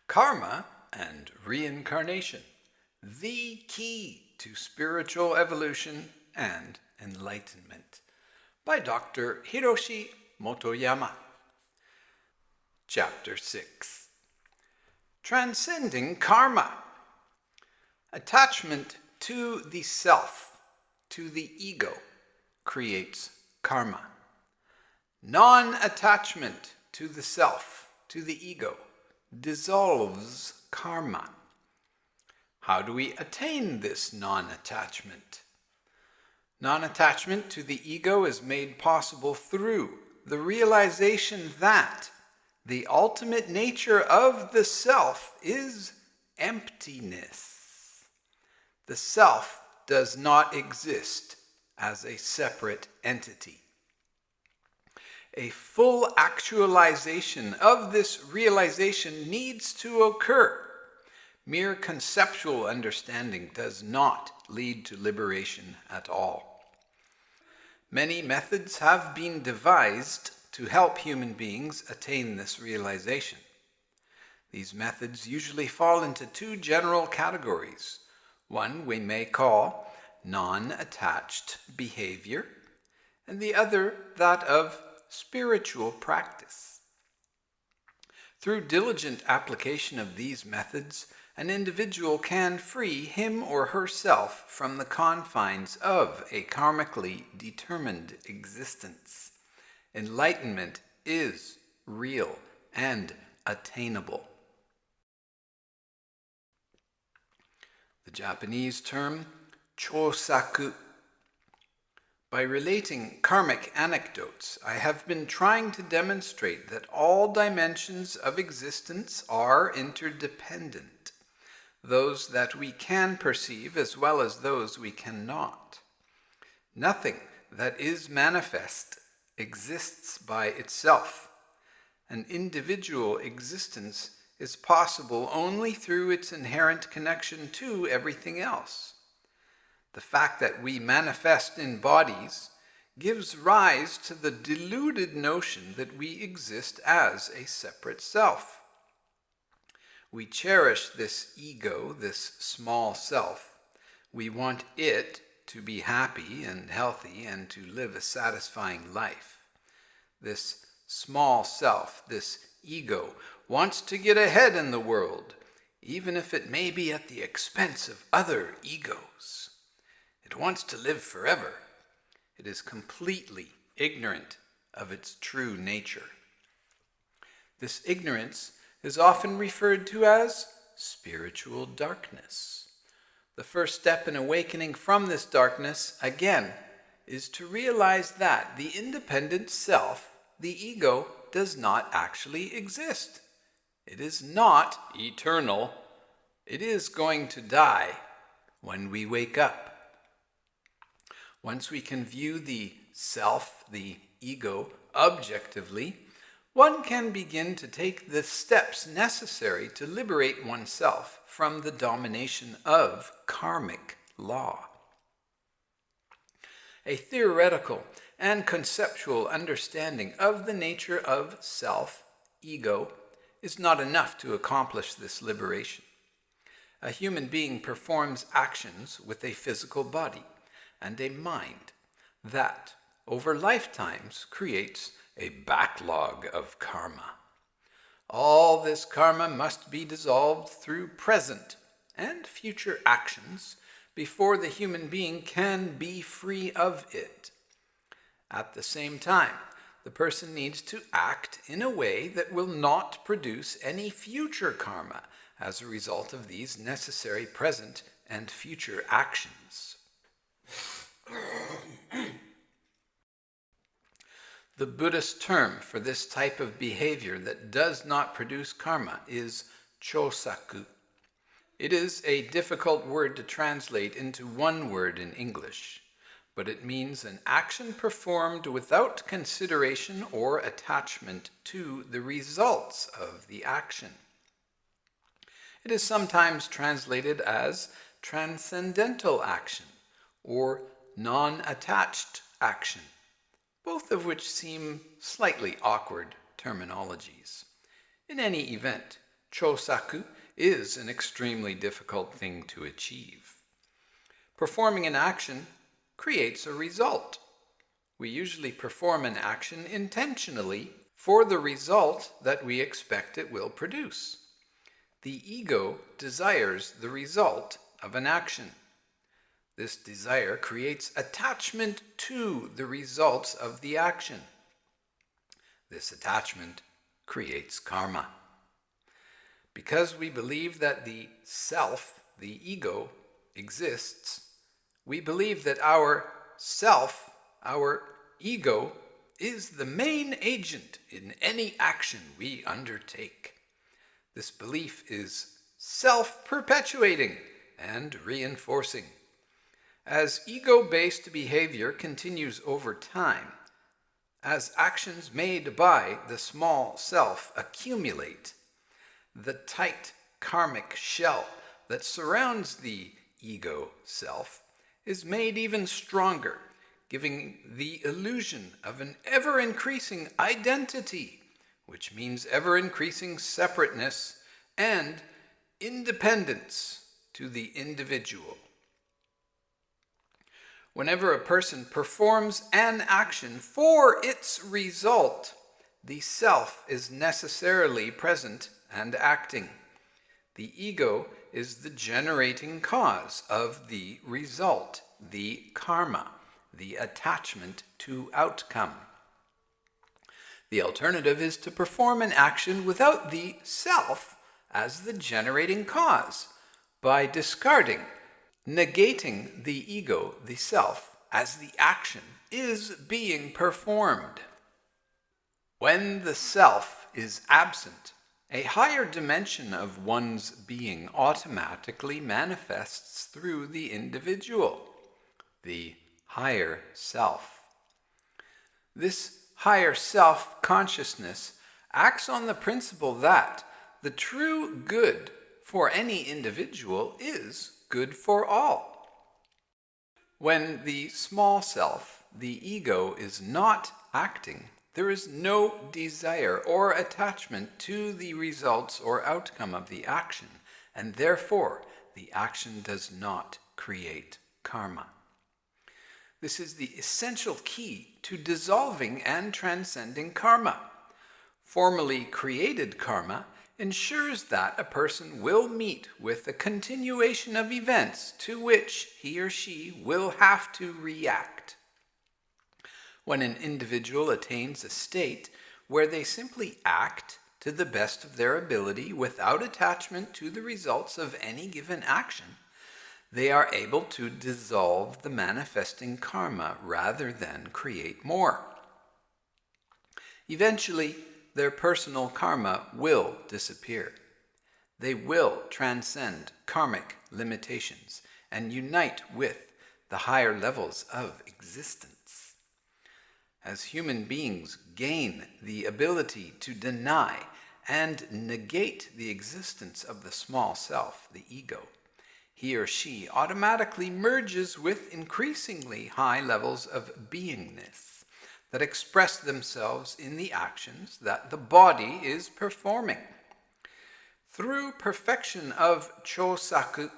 Karma and Reincarnation, the key to spiritual evolution and enlightenment, by Dr. Hiroshi Motoyama. Chapter 6. Transcending Karma. Attachment to the self, to the ego, creates karma. Non-attachment to the self, to the ego, dissolves karma. How do we attain this non-attachment? Non-attachment to the ego is made possible through the realization that the ultimate nature of the self is emptiness. The self does not exist as a separate entity. A full actualization of this realization needs to occur. Mere conceptual understanding does not lead to liberation at all. Many methods have been devised to help human beings attain this realization. These methods usually fall into two general categories. One we may call non-attached behavior, and the other that of spiritual practice. Through diligent application of these methods, an individual can free him or herself from the confines of a karmically determined existence. Enlightenment is real and attainable. The Japanese term chosaku. By relating karmic anecdotes, I have been trying to demonstrate that all dimensions of existence are interdependent, those that we can perceive as well as those we cannot. Nothing that is manifest exists by itself. An individual existence is possible only through its inherent connection to everything else. The fact that we manifest in bodies gives rise to the deluded notion that we exist as a separate self. We cherish this ego, this small self. We want it to be happy and healthy and to live a satisfying life. This small self, this ego, wants to get ahead in the world, even if it may be at the expense of other egos. It wants to live forever. It is completely ignorant of its true nature. This ignorance is often referred to as spiritual darkness. The first step in awakening from this darkness, again, is to realize that the independent self, the ego, does not actually exist. It is not eternal. It is going to die when we wake up. Once we can view the self, the ego, objectively, one can begin to take the steps necessary to liberate oneself from the domination of karmic law. A theoretical and conceptual understanding of the nature of self, ego, is not enough to accomplish this liberation. A human being performs actions with a physical body and a mind that, over lifetimes, creates a backlog of karma. All this karma must be dissolved through present and future actions before the human being can be free of it. At the same time, the person needs to act in a way that will not produce any future karma as a result of these necessary present and future actions. The Buddhist term for this type of behavior that does not produce karma is chosaku. It is a difficult word to translate into one word in English, but it means an action performed without consideration or attachment to the results of the action. It is sometimes translated as transcendental action or non-attached action, both of which seem slightly awkward terminologies. In any event, chosaku is an extremely difficult thing to achieve. Performing an action creates a result. We usually perform an action intentionally for the result that we expect it will produce. The ego desires the result of an action. This desire creates attachment to the results of the action. This attachment creates karma. Because we believe that the self, the ego, exists, we believe that our self, our ego, is the main agent in any action we undertake. This belief is self-perpetuating and reinforcing. As ego-based behavior continues over time, as actions made by the small self accumulate, the tight karmic shell that surrounds the ego self is made even stronger, giving the illusion of an ever-increasing identity, which means ever-increasing separateness and independence to the individual. Whenever a person performs an action for its result, the self is necessarily present and acting. The ego is the generating cause of the result, the karma, the attachment to outcome. The alternative is to perform an action without the self as the generating cause, by discarding, negating the ego, the self, as the action is being performed. When the self is absent, a higher dimension of one's being automatically manifests through the individual, the higher self. This higher self-consciousness acts on the principle that the true good for any individual is good for all. When the small self, the ego, is not acting, there is no desire or attachment to the results or outcome of the action, and therefore the action does not create karma. This is the essential key to dissolving and transcending karma. Formally created karma ensures that a person will meet with a continuation of events to which he or she will have to react. When an individual attains a state where they simply act to the best of their ability without attachment to the results of any given action, they are able to dissolve the manifesting karma rather than create more. Eventually, their personal karma will disappear. They will transcend karmic limitations and unite with the higher levels of existence. As human beings gain the ability to deny and negate the existence of the small self, the ego, he or she automatically merges with increasingly high levels of beingness that express themselves in the actions that the body is performing. Through perfection of chosaku,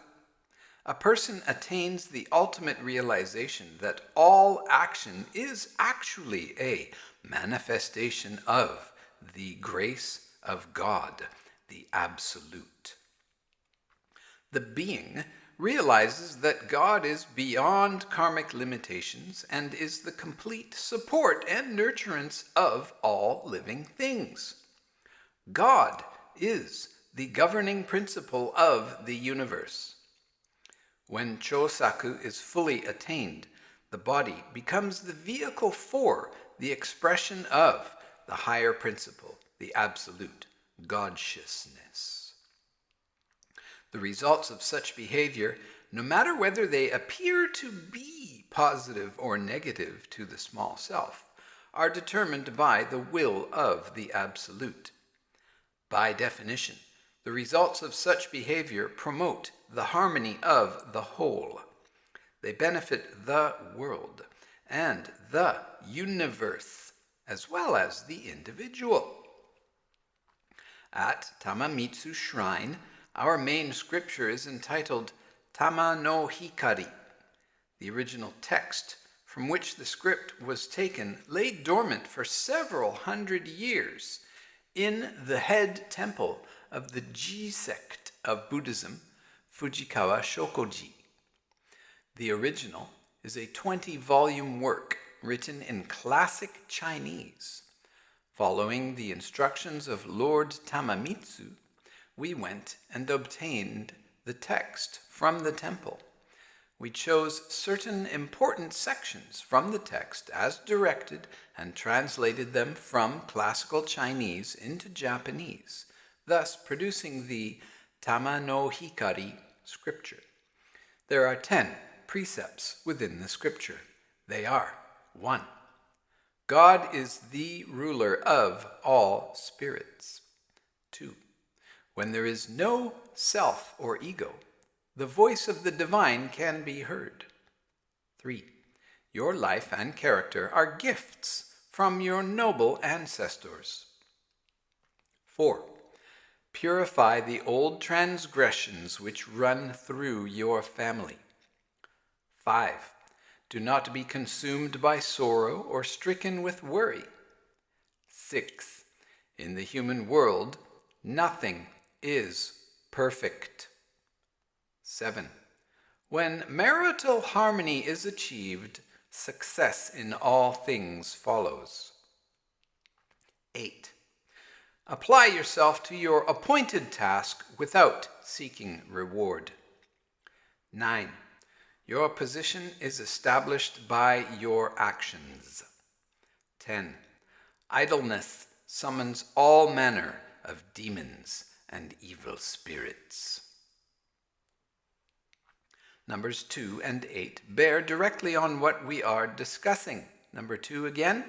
a person attains the ultimate realization that all action is actually a manifestation of the grace of God, the Absolute. The being realizes that God is beyond karmic limitations and is the complete support and nurturance of all living things. God is the governing principle of the universe. When chosaku is fully attained, the body becomes the vehicle for the expression of the higher principle, the absolute, God-sciousness. The results of such behavior, no matter whether they appear to be positive or negative to the small self, are determined by the will of the Absolute. By definition, the results of such behavior promote the harmony of the whole. They benefit the world and the universe, as well as the individual. At Tamamitsu Shrine, our main scripture is entitled Tama no Hikari. The original text from which the script was taken lay dormant for several hundred years in the head temple of the Ji sect of Buddhism, Fujikawa Shokoji. The original is a 20-volume work written in classic Chinese. Following the instructions of Lord Tamamitsu, we went and obtained the text from the temple. We chose certain important sections from the text as directed and translated them from classical Chinese into Japanese, thus producing the Tama no Hikari scripture. There are 10 precepts within the scripture. They are: 1. God is the ruler of all spirits. 2. When there is no self or ego, the voice of the divine can be heard. 3. Your life and character are gifts from your noble ancestors. 4. Purify the old transgressions which run through your family. 5. Do not be consumed by sorrow or stricken with worry. 6. In the human world, nothing is perfect. 7. When marital harmony is achieved, success in all things follows. 8. Apply yourself to your appointed task without seeking reward. 9. Your position is established by your actions. 10. Idleness summons all manner of demons and evil spirits. Numbers 2 and 8 bear directly on what we are discussing. Number 2 again,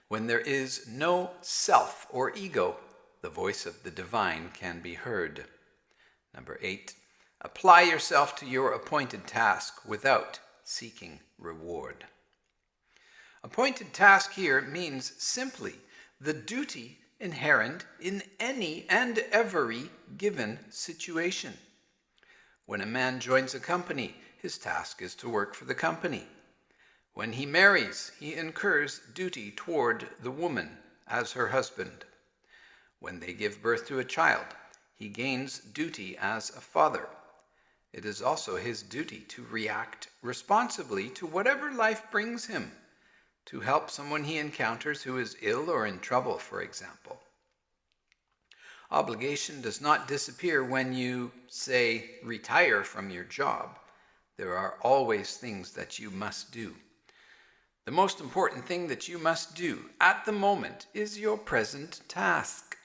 when there is no self or ego, the voice of the divine can be heard. Number 8, apply yourself to your appointed task without seeking reward. Appointed task here means simply the duty inherent in any and every given situation. When a man joins a company, his task is to work for the company. When he marries, he incurs duty toward the woman as her husband. When they give birth to a child, he gains duty as a father. It is also his duty to react responsibly to whatever life brings him, to help someone he encounters who is ill or in trouble, for example. Obligation does not disappear when you, say, retire from your job. There are always things that you must do. The most important thing that you must do at the moment is your present task.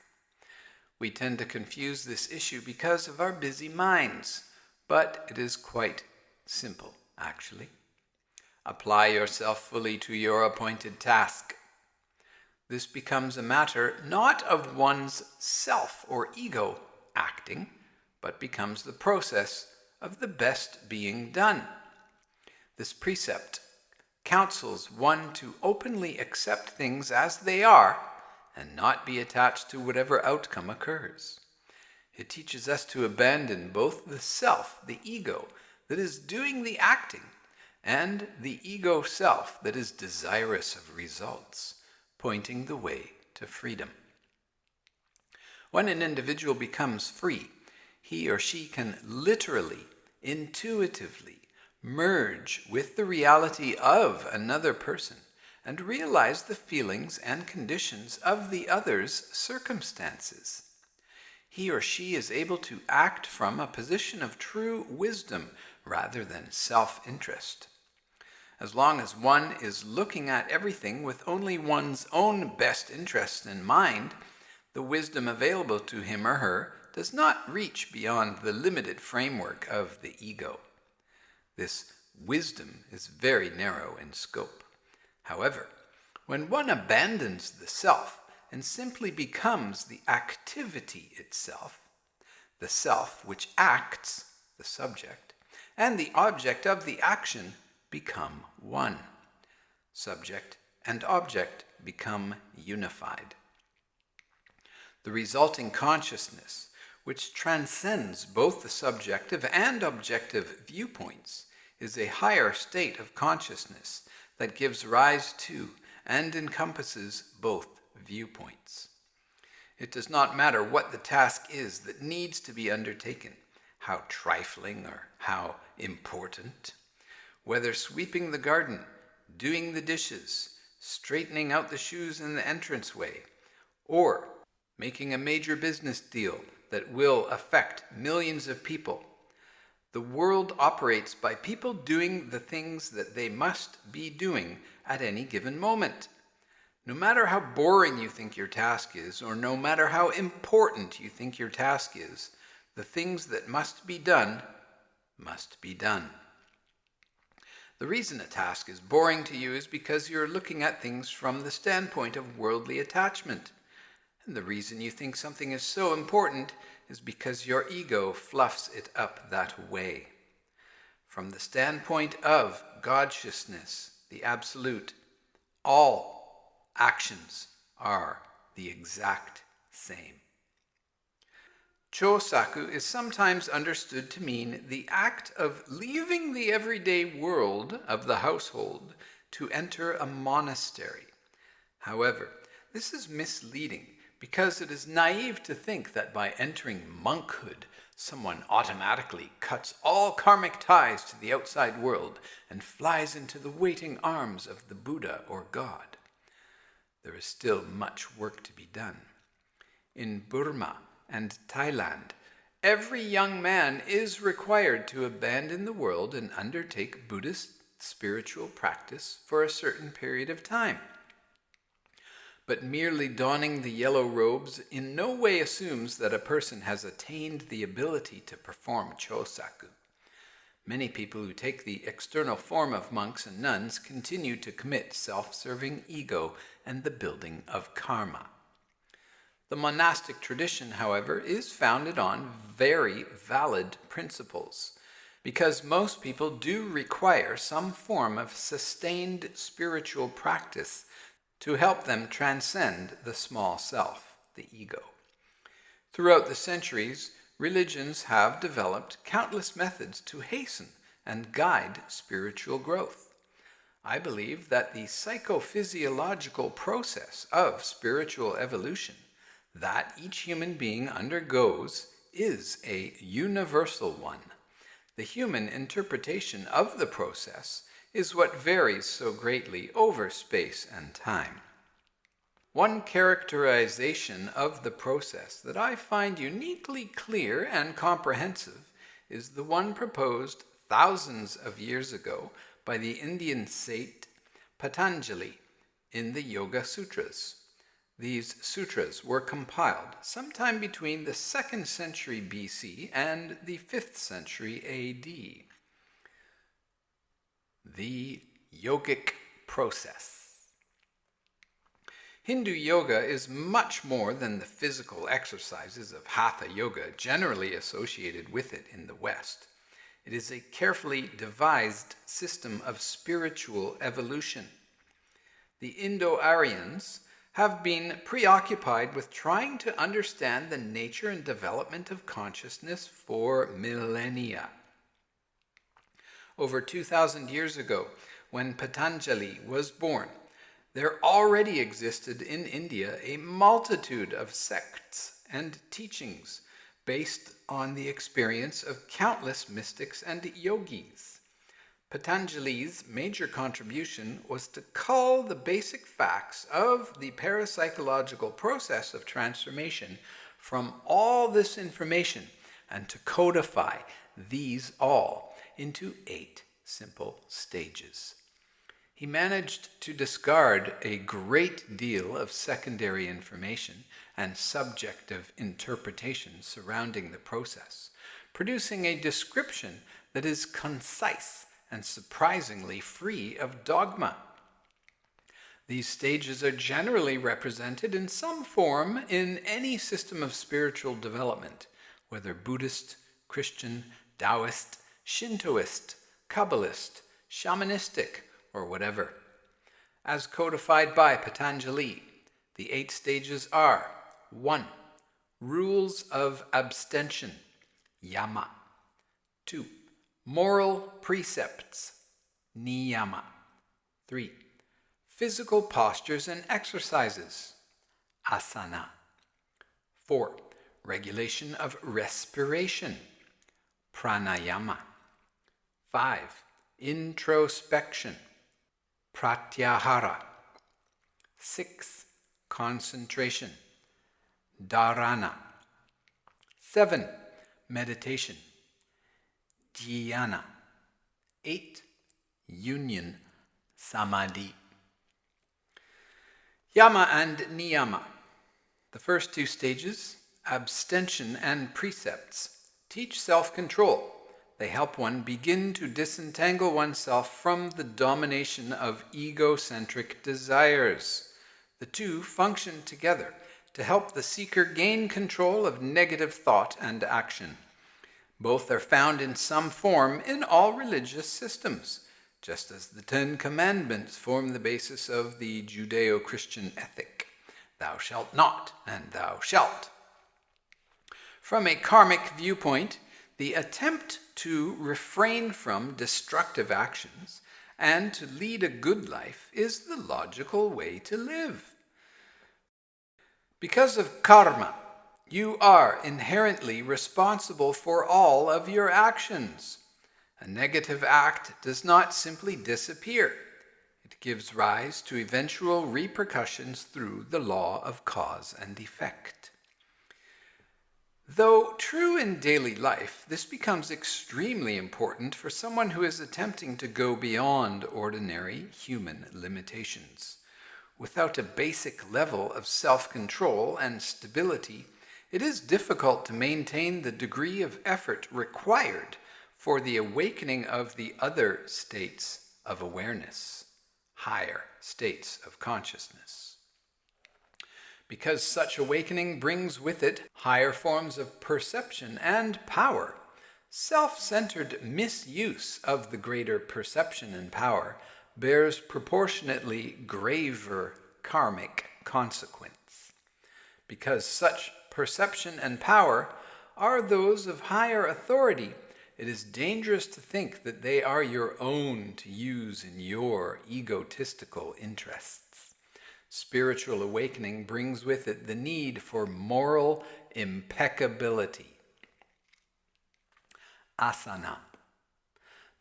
We tend to confuse this issue because of our busy minds, but it is quite simple, actually. Apply yourself fully to your appointed task. This becomes a matter not of one's self or ego acting, but becomes the process of the best being done. This precept counsels one to openly accept things as they are and not be attached to whatever outcome occurs. It teaches us to abandon both the self, the ego, that is doing the acting, and the ego self that is desirous of results, pointing the way to freedom. When an individual becomes free, he or she can literally, intuitively merge with the reality of another person and realize the feelings and conditions of the other's circumstances. He or she is able to act from a position of true wisdom rather than self-interest. As long as one is looking at everything with only one's own best interest in mind, the wisdom available to him or her does not reach beyond the limited framework of the ego. This wisdom is very narrow in scope. However, when one abandons the self and simply becomes the activity itself, the self which acts, the subject, and the object of the action become one. Subject and object become unified. The resulting consciousness, which transcends both the subjective and objective viewpoints, is a higher state of consciousness that gives rise to and encompasses both viewpoints. It does not matter what the task is that needs to be undertaken, how trifling or how important. Whether sweeping the garden, doing the dishes, straightening out the shoes in the entranceway, or making a major business deal that will affect millions of people. The world operates by people doing the things that they must be doing at any given moment. No matter how boring you think your task is, or no matter how important you think your task is, the things that must be done must be done. The reason a task is boring to you is because you're looking at things from the standpoint of worldly attachment. And the reason you think something is so important is because your ego fluffs it up that way. From the standpoint of God-sciousness, the Absolute, all actions are the exact same. Chosaku is sometimes understood to mean the act of leaving the everyday world of the household to enter a monastery. However, this is misleading because it is naive to think that by entering monkhood, someone automatically cuts all karmic ties to the outside world and flies into the waiting arms of the Buddha or God. There is still much work to be done. In Burma and Thailand, every young man is required to abandon the world and undertake Buddhist spiritual practice for a certain period of time. But merely donning the yellow robes in no way assumes that a person has attained the ability to perform chosaku. Many people who take the external form of monks and nuns continue to commit self-serving ego and the building of karma. The monastic tradition, however, is founded on very valid principles, because most people do require some form of sustained spiritual practice to help them transcend the small self, the ego. Throughout the centuries, religions have developed countless methods to hasten and guide spiritual growth. I believe that the psychophysiological process of spiritual evolution that each human being undergoes is a universal one. The human interpretation of the process is what varies so greatly over space and time. One characterization of the process that I find uniquely clear and comprehensive is the one proposed thousands of years ago by the Indian sage Patanjali in the Yoga Sutras. These sutras were compiled sometime between the 2nd century BC and the 5th century AD. The yogic process. Hindu yoga is much more than the physical exercises of hatha yoga generally associated with it in the West. It is a carefully devised system of spiritual evolution. The Indo-Aryans have been preoccupied with trying to understand the nature and development of consciousness for millennia. Over 2,000 years ago, when Patanjali was born, there already existed in India a multitude of sects and teachings based on the experience of countless mystics and yogis. Patanjali's major contribution was to cull the basic facts of the parapsychological process of transformation from all this information and to codify these all into 8 simple stages. He managed to discard a great deal of secondary information and subjective interpretation surrounding the process, producing a description that is concise and surprisingly free of dogma. These stages are generally represented in some form in any system of spiritual development, whether Buddhist, Christian, Taoist, Shintoist, Kabbalist, shamanistic, or whatever. As codified by Patanjali, the 8 stages are: 1. Rules of abstention, yama. 2. Moral precepts, niyama. 3. Physical postures and exercises, asana. 4. Regulation of respiration, pranayama. 5. Introspection, pratyahara. 6. Concentration, dharana. 7. Meditation, dhyana. 8. Union, samadhi. Yama and niyama. The first two stages, abstention and precepts, teach self-control. They help one begin to disentangle oneself from the domination of egocentric desires. The two function together to help the seeker gain control of negative thought and action. Both are found in some form in all religious systems, just as the 10 Commandments form the basis of the Judeo-Christian ethic. Thou shalt not, and thou shalt. From a karmic viewpoint, the attempt to refrain from destructive actions and to lead a good life is the logical way to live. Because of karma, you are inherently responsible for all of your actions. A negative act does not simply disappear. It gives rise to eventual repercussions through the law of cause and effect. Though true in daily life, this becomes extremely important for someone who is attempting to go beyond ordinary human limitations. Without a basic level of self-control and stability, it is difficult to maintain the degree of effort required for the awakening of the other states of awareness, higher states of consciousness. Because such awakening brings with it higher forms of perception and power, self-centered misuse of the greater perception and power bears proportionately graver karmic consequence. Because such perception and power are those of higher authority, it is dangerous to think that they are your own to use in your egotistical interests. Spiritual awakening brings with it the need for moral impeccability. Asana.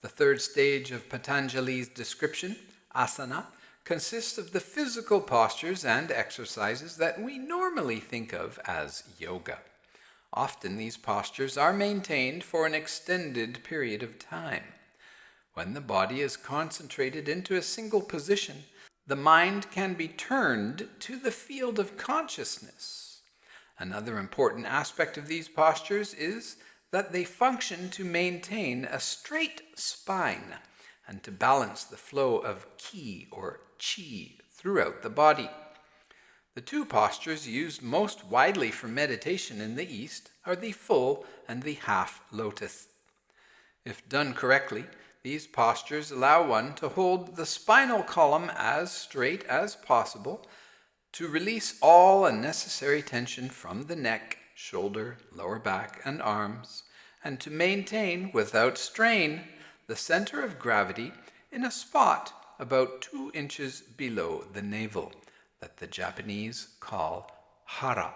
The third stage of Patanjali's description, asana, consists of the physical postures and exercises that we normally think of as yoga. Often these postures are maintained for an extended period of time. When the body is concentrated into a single position, the mind can be turned to the field of consciousness. Another important aspect of these postures is that they function to maintain a straight spine and to balance the flow of ki or chi throughout the body. The two postures used most widely for meditation in the East are the full and the half lotus. If done correctly, these postures allow one to hold the spinal column as straight as possible, to release all unnecessary tension from the neck, shoulder, lower back, and arms, and to maintain, without strain, the center of gravity in a spot about 2 inches below the navel, that the Japanese call hara.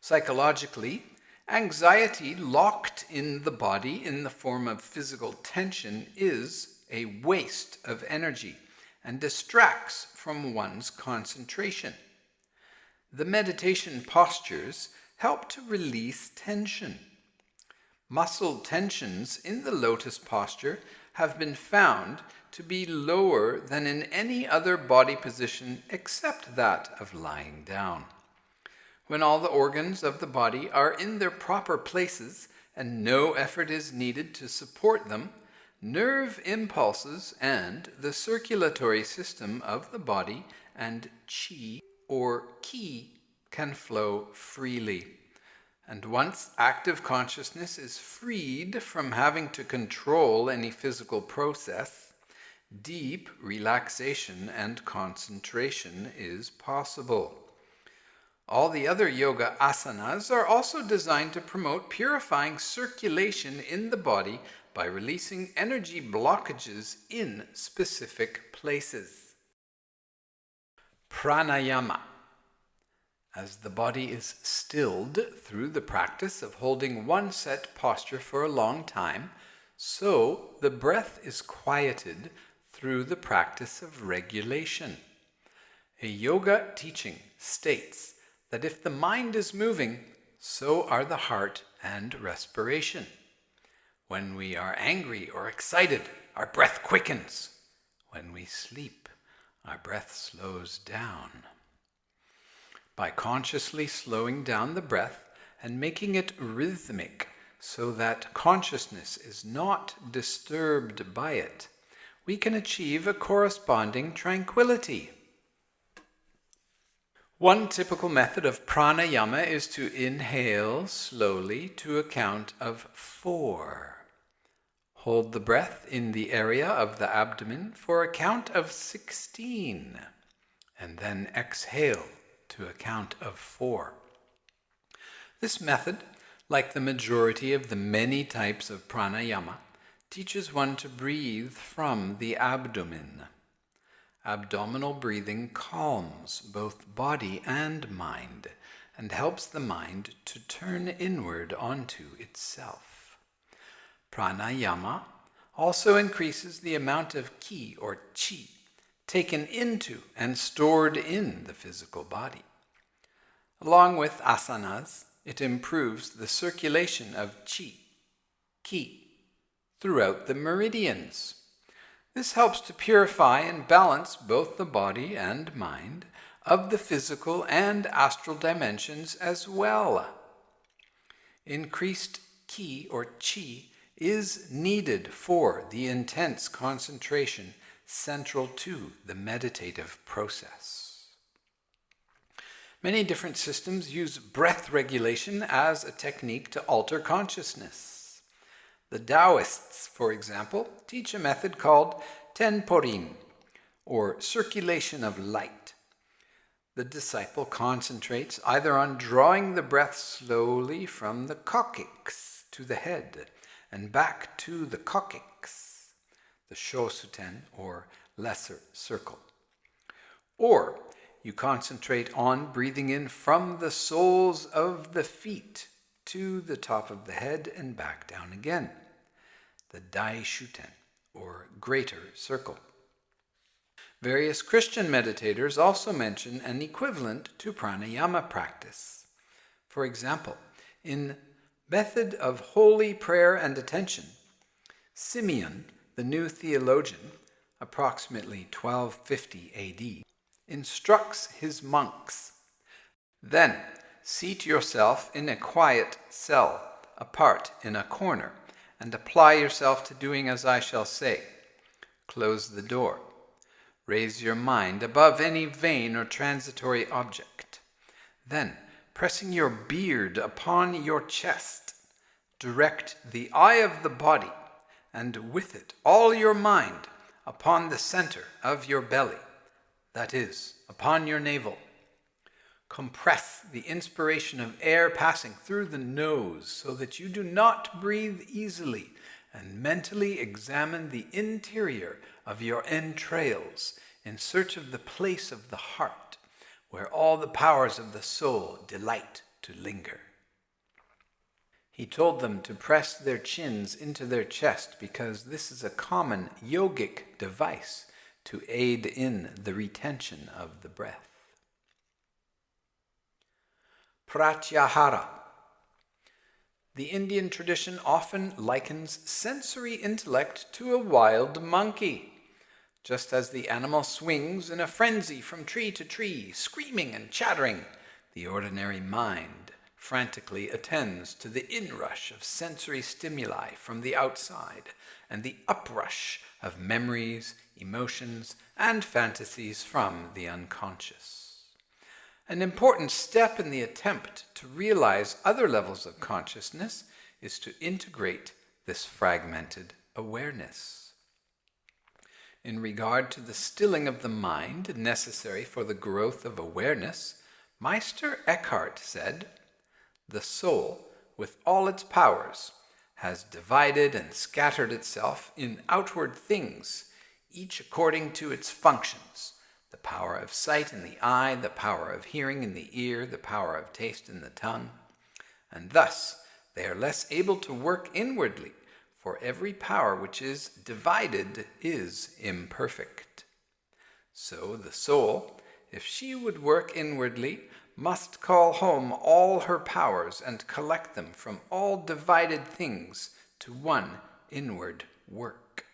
Psychologically, anxiety locked in the body in the form of physical tension is a waste of energy and distracts from one's concentration. The meditation postures help to release tension. Muscle tensions in the lotus posture have been found to be lower than in any other body position except that of lying down. When all the organs of the body are in their proper places and no effort is needed to support them, nerve impulses and the circulatory system of the body and chi or ki can flow freely. And once active consciousness is freed from having to control any physical process, deep relaxation and concentration is possible. All the other yoga asanas are also designed to promote purifying circulation in the body by releasing energy blockages in specific places. Pranayama. As the body is stilled through the practice of holding one set posture for a long time, so the breath is quieted through the practice of regulation. A yoga teaching states that if the mind is moving, so are the heart and respiration. When we are angry or excited, our breath quickens. When we sleep, our breath slows down. By consciously slowing down the breath and making it rhythmic so that consciousness is not disturbed by it, we can achieve a corresponding tranquility. One typical method of pranayama is to inhale slowly to a count of 4. Hold the breath in the area of the abdomen for a count of 16, and then exhale to a count of 4. This method, like the majority of the many types of pranayama, teaches one to breathe from the abdomen. Abdominal breathing calms both body and mind and helps the mind to turn inward onto itself. Pranayama also increases the amount of ki or chi taken into and stored in the physical body. Along with asanas, it improves the circulation of chi, ki, throughout the meridians. This helps to purify and balance both the body and mind of the physical and astral dimensions as well. Increased ki or chi is needed for the intense concentration central to the meditative process. Many different systems use breath regulation as a technique to alter consciousness. The Taoists, for example, teach a method called tenporin, or circulation of light. The disciple concentrates either on drawing the breath slowly from the coccyx to the head and back to the coccyx, the shosuten, or lesser circle. Or you concentrate on breathing in from the soles of the feet to the top of the head and back down again, the daishuten, or greater circle. Various Christian meditators also mention an equivalent to pranayama practice. For example, in Method of Holy Prayer and Attention, Simeon, the new theologian, approximately 1250 AD, instructs his monks, "Then seat yourself in a quiet cell, apart in a corner, and apply yourself to doing as I shall say. Close the door. Raise your mind above any vain or transitory object. Then, pressing your beard upon your chest, direct the eye of the body, and with it all your mind, upon the center of your belly, that is, upon your navel. Compress the inspiration of air passing through the nose so that you do not breathe easily, and mentally examine the interior of your entrails in search of the place of the heart, where all the powers of the soul delight to linger." He told them to press their chins into their chest because this is a common yogic device to aid in the retention of the breath. Pratyahara. The Indian tradition often likens sensory intellect to a wild monkey. Just as the animal swings in a frenzy from tree to tree, screaming and chattering, the ordinary mind frantically attends to the inrush of sensory stimuli from the outside and the uprush of memories, emotions, and fantasies from the unconscious. An important step in the attempt to realize other levels of consciousness is to integrate this fragmented awareness. In regard to the stilling of the mind necessary for the growth of awareness, Meister Eckhart said, "The soul, with all its powers, has divided and scattered itself in outward things, each according to its functions. The power of sight in the eye, the power of hearing in the ear, the power of taste in the tongue. And thus they are less able to work inwardly, for every power which is divided is imperfect. So the soul, if she would work inwardly, must call home all her powers and collect them from all divided things to one inward work."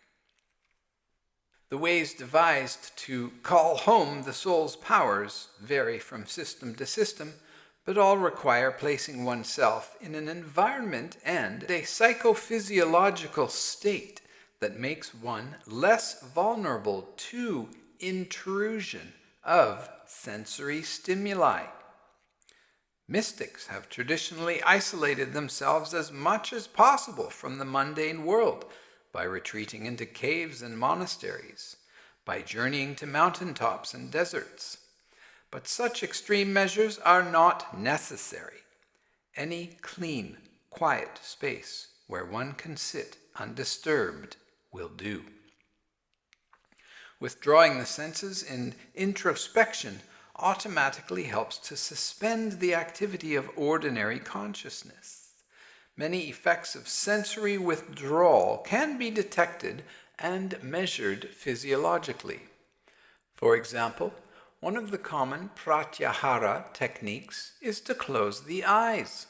The ways devised to call home the soul's powers vary from system to system, but all require placing oneself in an environment and a psychophysiological state that makes one less vulnerable to intrusion of sensory stimuli. Mystics have traditionally isolated themselves as much as possible from the mundane world by retreating into caves and monasteries, by journeying to mountaintops and deserts. But such extreme measures are not necessary. Any clean, quiet space where one can sit undisturbed will do. Withdrawing the senses in introspection automatically helps to suspend the activity of ordinary consciousness. Many effects of sensory withdrawal can be detected and measured physiologically. For example, one of the common pratyahara techniques is to close the eyes.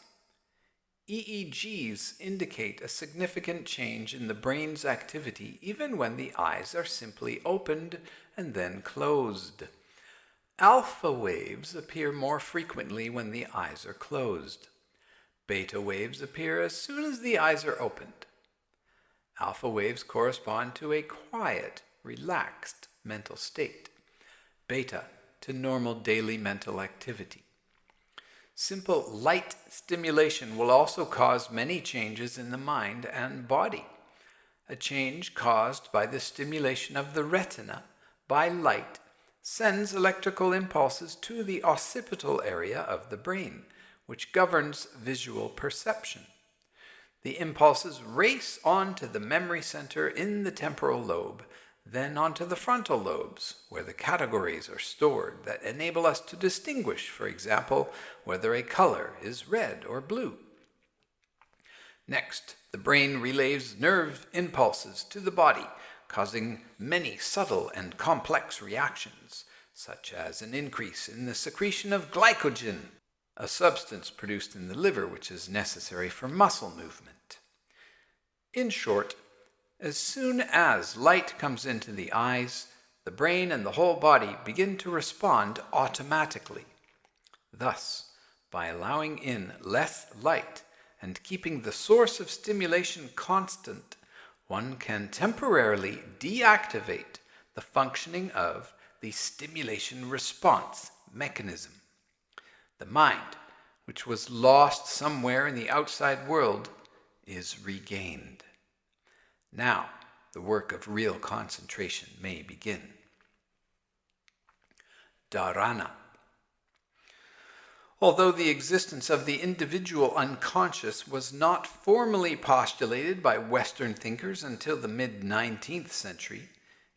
EEGs indicate a significant change in the brain's activity even when the eyes are simply opened and then closed. Alpha waves appear more frequently when the eyes are closed. Beta waves appear as soon as the eyes are opened. Alpha waves correspond to a quiet, relaxed mental state. Beta to normal daily mental activity. Simple light stimulation will also cause many changes in the mind and body. A change caused by the stimulation of the retina by light sends electrical impulses to the occipital area of the brain, which governs visual perception. The impulses race on to the memory center in the temporal lobe, then onto the frontal lobes, where the categories are stored that enable us to distinguish, for example, whether a color is red or blue. Next, the brain relays nerve impulses to the body, causing many subtle and complex reactions, such as an increase in the secretion of glycogen, a substance produced in the liver which is necessary for muscle movement. In short, as soon as light comes into the eyes, the brain and the whole body begin to respond automatically. Thus, by allowing in less light and keeping the source of stimulation constant, one can temporarily deactivate the functioning of the stimulation response mechanism. The mind, which was lost somewhere in the outside world, is regained. Now, the work of real concentration may begin. Dharana. Although the existence of the individual unconscious was not formally postulated by Western thinkers until the mid-19th century,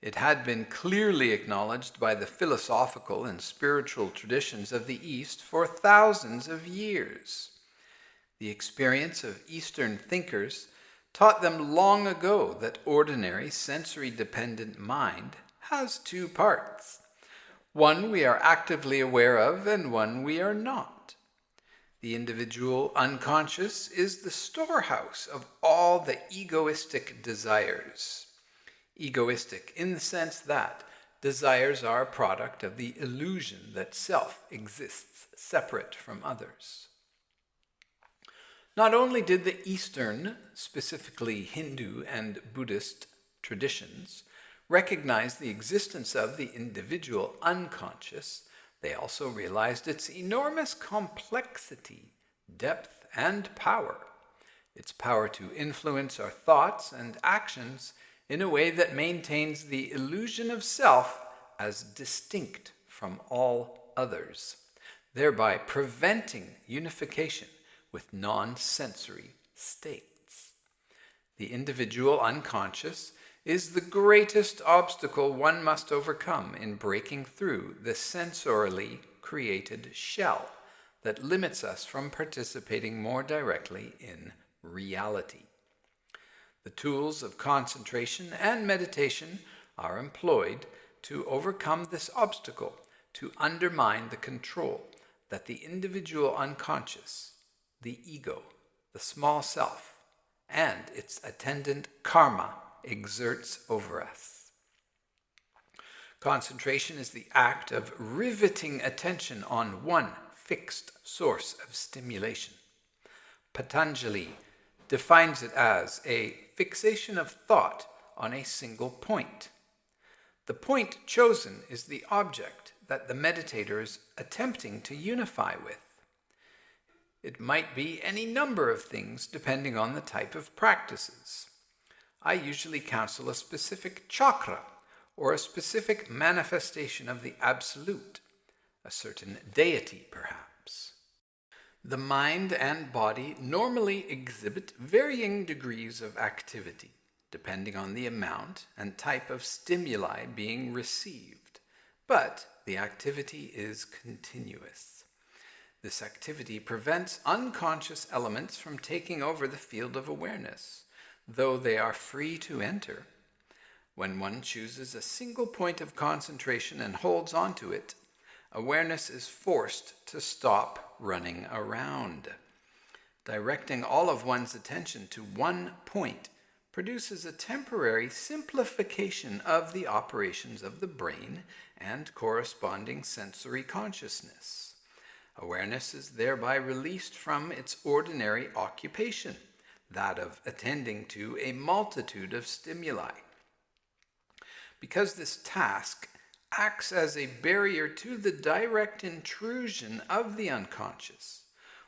it had been clearly acknowledged by the philosophical and spiritual traditions of the East for thousands of years. The experience of Eastern thinkers taught them long ago that ordinary sensory-dependent mind has two parts. One we are actively aware of and one we are not. The individual unconscious is the storehouse of all the egoistic desires. Egoistic in the sense that desires are a product of the illusion that self exists separate from others. Not only did the Eastern, specifically Hindu and Buddhist traditions, recognize the existence of the individual unconscious, they also realized its enormous complexity, depth, and power. Its power to influence our thoughts and actions in a way that maintains the illusion of self as distinct from all others. thereby preventing unification with non-sensory states. The individual unconscious is the greatest obstacle one must overcome in breaking through the sensorily created shell that limits us from participating more directly in reality. The tools of concentration and meditation are employed to overcome this obstacle, to undermine the control that the individual unconscious, the ego, the small self, and its attendant karma exerts over us. Concentration is the act of riveting attention on one fixed source of stimulation. Patanjali defines it as a fixation of thought on a single point. The point chosen is the object that the meditator is attempting to unify with. It might be any number of things depending on the type of practices. I usually counsel a specific chakra or a specific manifestation of the Absolute, a certain deity perhaps. The mind and body normally exhibit varying degrees of activity, depending on the amount and type of stimuli being received, but the activity is continuous. This activity prevents unconscious elements from taking over the field of awareness, though they are free to enter. When one chooses a single point of concentration and holds onto it, awareness is forced to stop running around. Directing all of one's attention to one point produces a temporary simplification of the operations of the brain and corresponding sensory consciousness. Awareness is thereby released from its ordinary occupation, that of attending to a multitude of stimuli. Because this task acts as a barrier to the direct intrusion of the unconscious,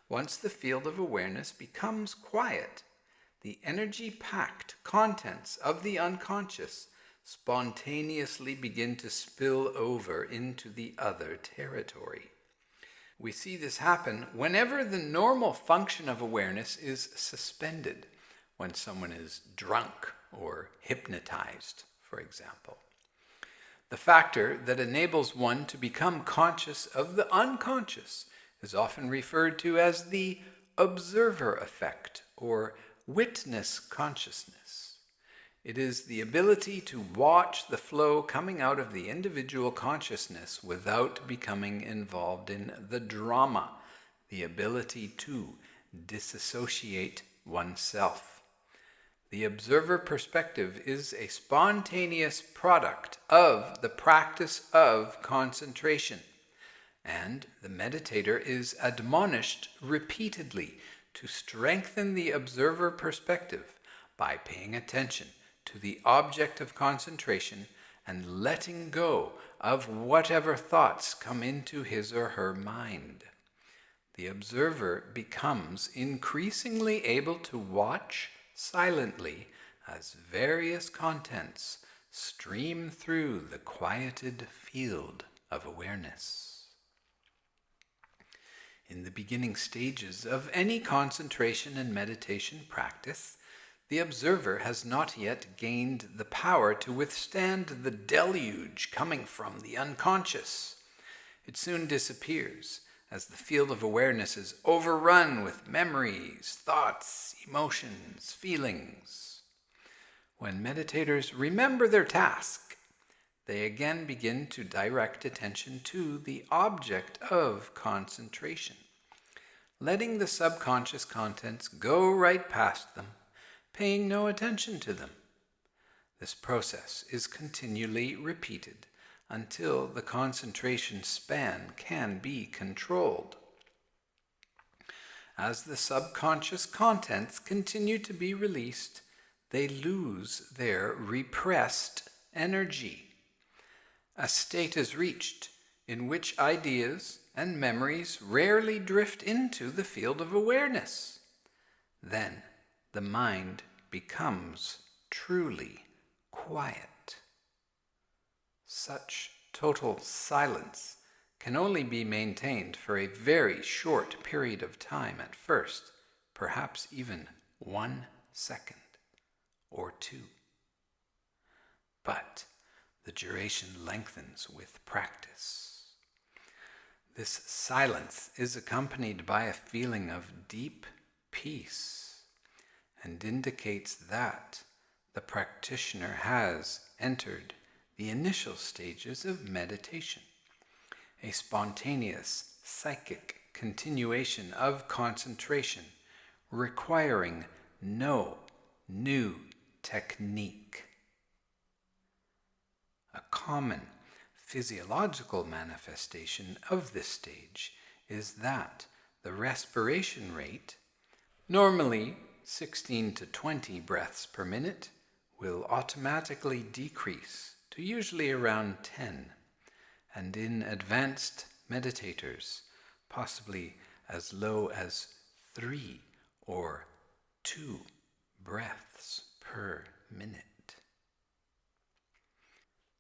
once the field of awareness becomes quiet, the energy-packed contents of the unconscious spontaneously begin to spill over into the other territory. We see this happen whenever the normal function of awareness is suspended, when someone is drunk or hypnotized, for example. The factor that enables one to become conscious of the unconscious is often referred to as the observer effect or witness consciousness. It is the ability to watch the flow coming out of the individual consciousness without becoming involved in the drama, the ability to disassociate oneself. The observer perspective is a spontaneous product of the practice of concentration, and the meditator is admonished repeatedly to strengthen the observer perspective by paying attention to the object of concentration and letting go of whatever thoughts come into his or her mind. The observer becomes increasingly able to watch silently as various contents stream through the quieted field of awareness. In the beginning stages of any concentration and meditation practice, the observer has not yet gained the power to withstand the deluge coming from the unconscious. It soon disappears as the field of awareness is overrun with memories, thoughts, emotions, feelings. When meditators remember their task, they again begin to direct attention to the object of concentration, letting the subconscious contents go right past them, paying no attention to them. This process is continually repeated until the concentration span can be controlled. As the subconscious contents continue to be released, they lose their repressed energy. A state is reached in which ideas and memories rarely drift into the field of awareness. Then the mind becomes truly quiet. Such total silence can only be maintained for a very short period of time at first, perhaps even 1 second or 2. But the duration lengthens with practice. This silence is accompanied by a feeling of deep peace and indicates that the practitioner has entered the initial stages of meditation, a spontaneous psychic continuation of concentration requiring no new technique. A common physiological manifestation of this stage is that the respiration rate, normally 16 to 20 breaths per minute, will automatically decrease to usually around 10, and in advanced meditators, possibly as low as 3 or 2 breaths per minute.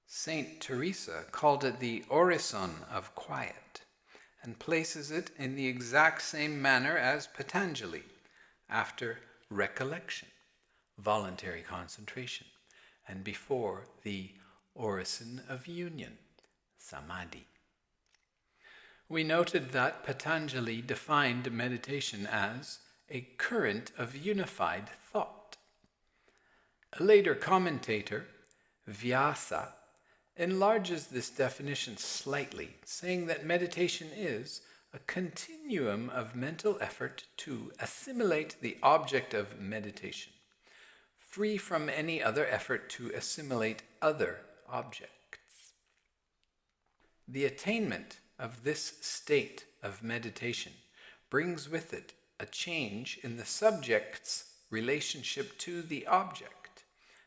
Saint Teresa called it the orison of quiet, and places it in the exact same manner as Patanjali, after recollection, voluntary concentration, and before the orison of union, samadhi. We noted that Patanjali defined meditation as a current of unified thought. A later commentator, Vyasa, enlarges this definition slightly, saying that meditation is a continuum of mental effort to assimilate the object of meditation, free from any other effort to assimilate other objects. The attainment of this state of meditation brings with it a change in the subject's relationship to the object,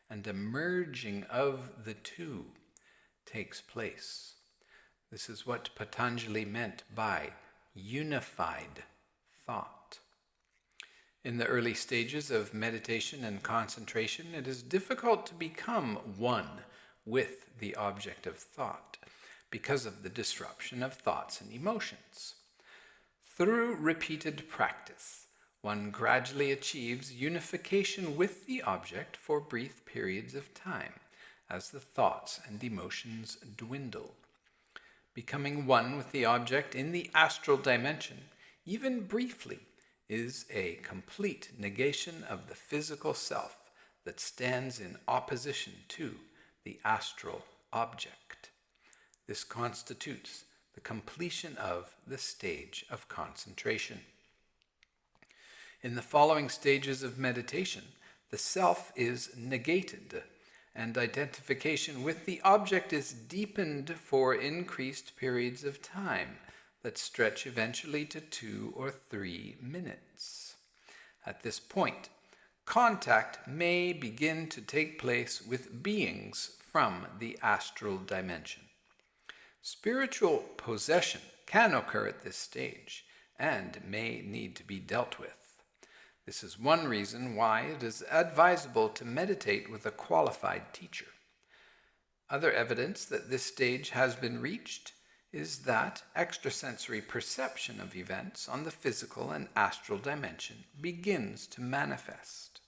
and a merging of the two takes place. This is what Patanjali meant by unified thought. In the early stages of meditation and concentration, it is difficult to become one with the object of thought because of the disruption of thoughts and emotions. Through repeated practice, one gradually achieves unification with the object for brief periods of time, as the thoughts and emotions dwindle. Becoming one with the object in the astral dimension, even briefly, is a complete negation of the physical self that stands in opposition to the astral object. This constitutes the completion of the stage of concentration. In the following stages of meditation, the self is negated, and identification with the object is deepened for increased periods of time that stretch eventually to 2 or 3 minutes. At this point, contact may begin to take place with beings from the astral dimension. Spiritual possession can occur at this stage and may need to be dealt with. This is one reason why it is advisable to meditate with a qualified teacher. Other evidence that this stage has been reached is that extrasensory perception of events on the physical and astral dimension begins to manifest.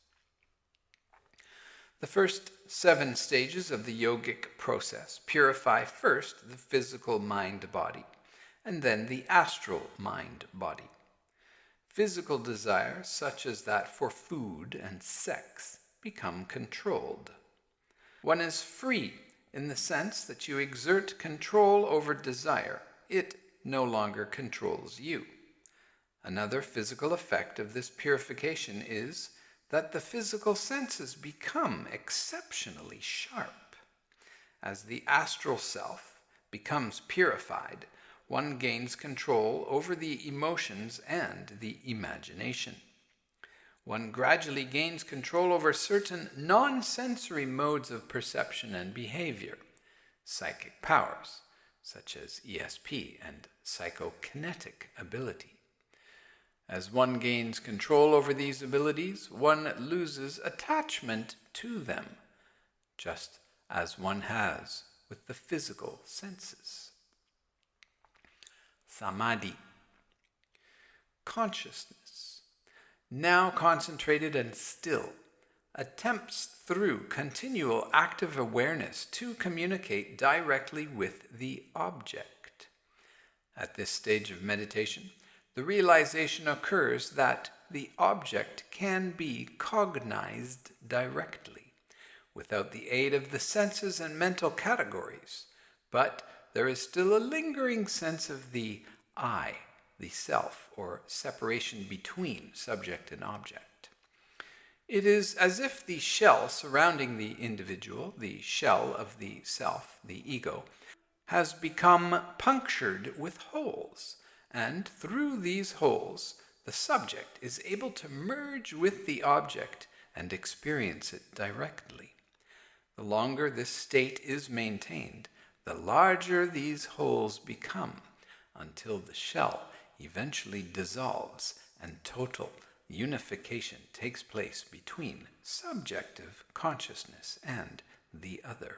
The first 7 stages of the yogic process purify first the physical mind-body, and then the astral mind-body. Physical desires, such as that for food and sex, become controlled. One is free in the sense that you exert control over desire. It no longer controls you. Another physical effect of this purification is that the physical senses become exceptionally sharp. As the astral self becomes purified, one gains control over the emotions and the imagination. One gradually gains control over certain non-sensory modes of perception and behavior, psychic powers, such as ESP and psychokinetic ability. As one gains control over these abilities, one loses attachment to them, just as one has with the physical senses. samadhi. Consciousness, now concentrated and still, attempts through continual active awareness to communicate directly with the object. At this stage of meditation, the realization occurs that the object can be cognized directly, without the aid of the senses and mental categories, but there is still a lingering sense of the I, the self, or separation between subject and object. It is as if the shell surrounding the individual, the shell of the self, the ego, has become punctured with holes, and through these holes, the subject is able to merge with the object and experience it directly. The longer this state is maintained, the larger these holes become, until the shell eventually dissolves and total unification takes place between subjective consciousness and the other.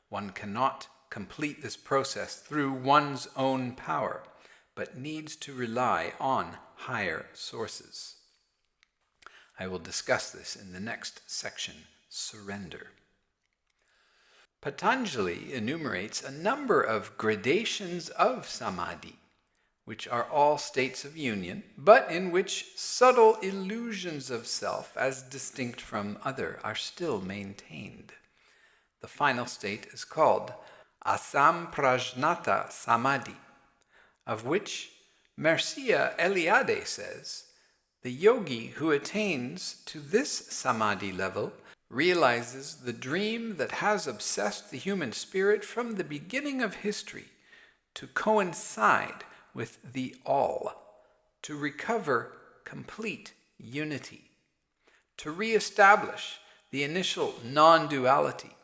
One cannot complete this process through one's own power, but needs to rely on higher sources. I will discuss this in the next section, Surrender. Patanjali enumerates a number of gradations of samadhi, which are all states of union, but in which subtle illusions of self, as distinct from other, are still maintained. The final state is called asamprajnata samadhi, of which Mircea Eliade says, the yogi who attains to this samadhi level realizes the dream that has obsessed the human spirit from the beginning of history to coincide with the all, to recover complete unity, to re-establish the initial non-duality,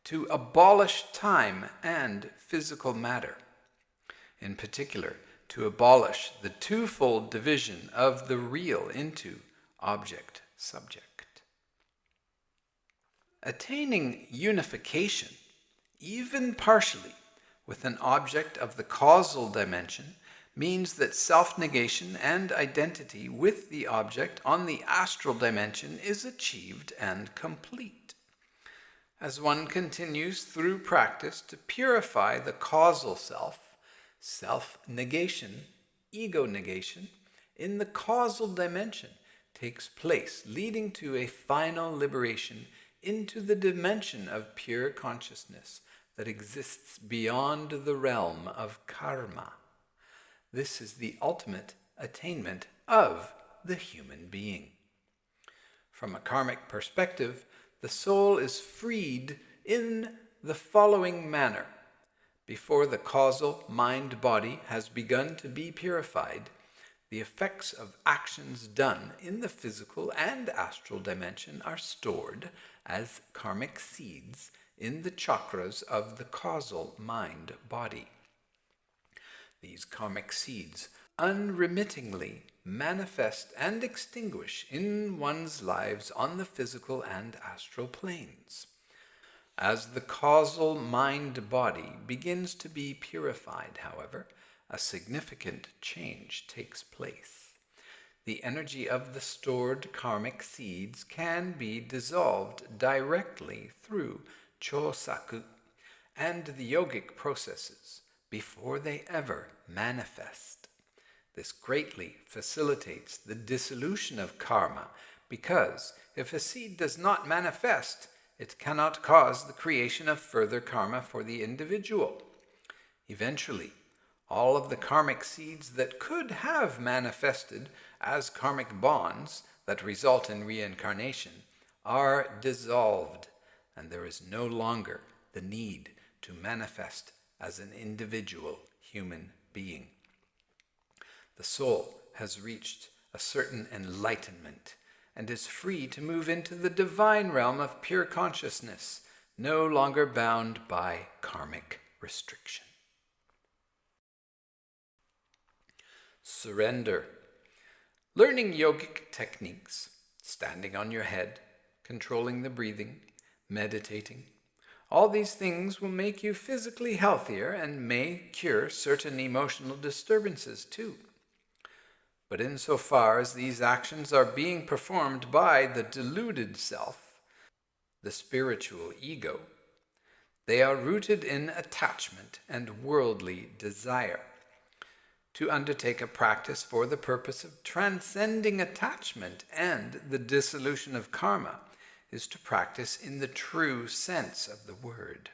to abolish time and physical matter. In particular, to abolish the twofold division of the real into object-subject. Attaining unification, even partially, with an object of the causal dimension means that self-negation and identity with the object on the astral dimension is achieved and complete. As one continues through practice to purify the causal self, self-negation, ego negation, in the causal dimension takes place, leading to a final liberation into the dimension of pure consciousness that exists beyond the realm of karma. This is the ultimate attainment of the human being. From a karmic perspective, the soul is freed in the following manner. Before the causal mind-body has begun to be purified, the effects of actions done in the physical and astral dimension are stored as karmic seeds in the chakras of the causal mind-body. These karmic seeds unremittingly manifest and extinguish in one's lives on the physical and astral planes. As the causal mind-body begins to be purified, however, a significant change takes place. The energy of the stored karmic seeds can be dissolved directly through chosaku and the yogic processes before they ever manifest. This greatly facilitates the dissolution of karma, because if a seed does not manifest, it cannot cause the creation of further karma for the individual. Eventually, all of the karmic seeds that could have manifested as karmic bonds that result in reincarnation are dissolved, and there is no longer the need to manifest as an individual human being. The soul has reached a certain enlightenment and is free to move into the divine realm of pure consciousness, no longer bound by karmic restriction. Surrender. Learning yogic techniques, standing on your head, controlling the breathing, meditating, All these things will make you physically healthier and may cure certain emotional disturbances too. But insofar as these actions are being performed by the deluded self, the spiritual ego, they are rooted in attachment and worldly desire. To undertake a practice for the purpose of transcending attachment and the dissolution of karma is to practice in the true sense of the word.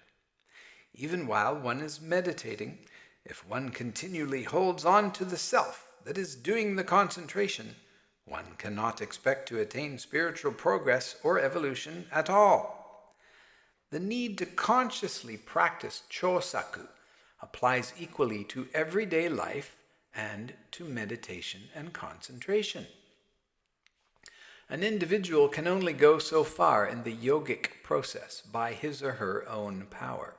Even while one is meditating, if one continually holds on to the self that is doing the concentration, one cannot expect to attain spiritual progress or evolution at all. The need to consciously practice chosaku applies equally to everyday life and to meditation and concentration. An individual can only go so far in the yogic process by his or her own power.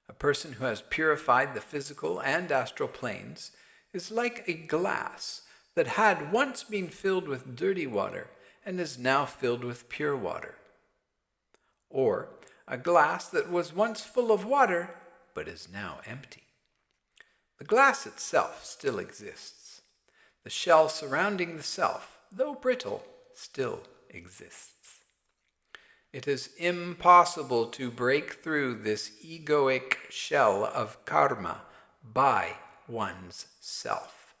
A person who has purified the physical and astral planes is like a glass that had once been filled with dirty water and is now filled with pure water. Or a glass that was once full of water but is now empty. The glass itself still exists. The shell surrounding the self, though brittle, still exists. It is impossible to break through this egoic shell of karma by one's self.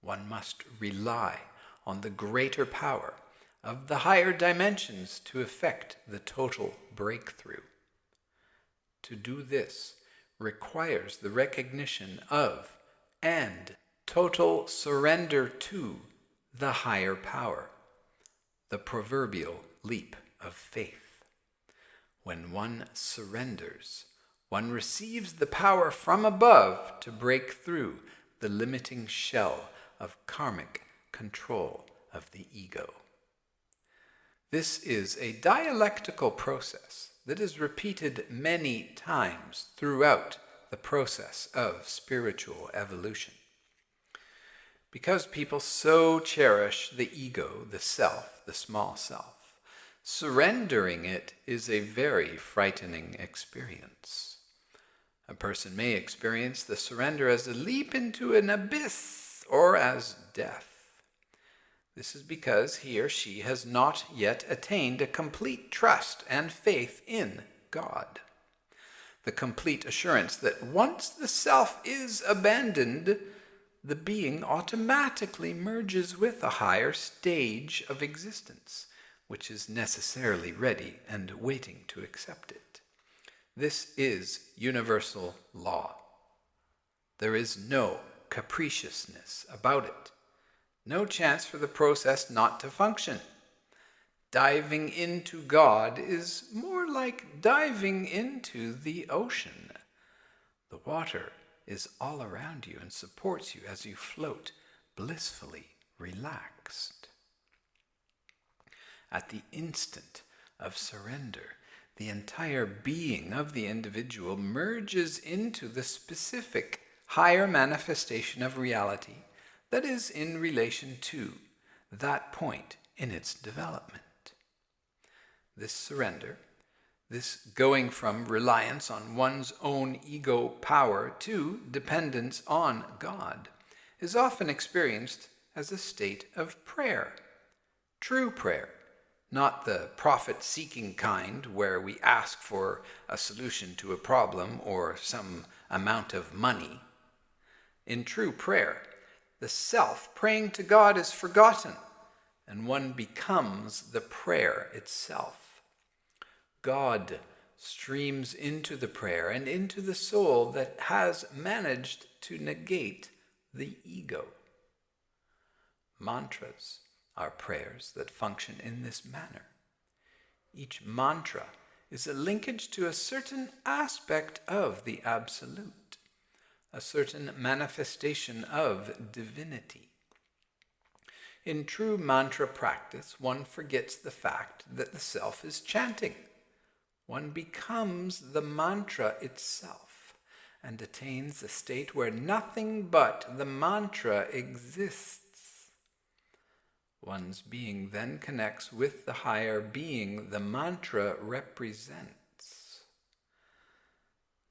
One must rely on the greater power of the higher dimensions to effect the total breakthrough. To do this requires the recognition of and total surrender to the higher power, the proverbial leap of faith. When one surrenders, one receives the power from above to break through the limiting shell of karmic control of the ego. This is a dialectical process that is repeated many times throughout the process of spiritual evolution. Because people so cherish the ego, the self, the small self, surrendering it is a very frightening experience. A person may experience the surrender as a leap into an abyss or as death. This is because he or she has not yet attained a complete trust and faith in God. The complete assurance that once the self is abandoned, the being automatically merges with a higher stage of existence, which is necessarily ready and waiting to accept it. This is universal law. There is no capriciousness about it. No chance for the process not to function. Diving into God is more like diving into the ocean. The water is all around you and supports you as you float blissfully relaxed. At the instant of surrender, the entire being of the individual merges into the specific higher manifestation of reality that is in relation to that point in its development. This surrender, this going from reliance on one's own ego power to dependence on God, is often experienced as a state of prayer. True prayer, not the profit-seeking kind where we ask for a solution to a problem or some amount of money. In true prayer, the self praying to God is forgotten, and one becomes the prayer itself. God streams into the prayer and into the soul that has managed to negate the ego. Mantras are prayers that function in this manner. Each mantra is a linkage to a certain aspect of the Absolute, a certain manifestation of divinity. In true mantra practice, one forgets the fact that the self is chanting. One becomes the mantra itself and attains a state where nothing but the mantra exists. One's being then connects with the higher being the mantra represents.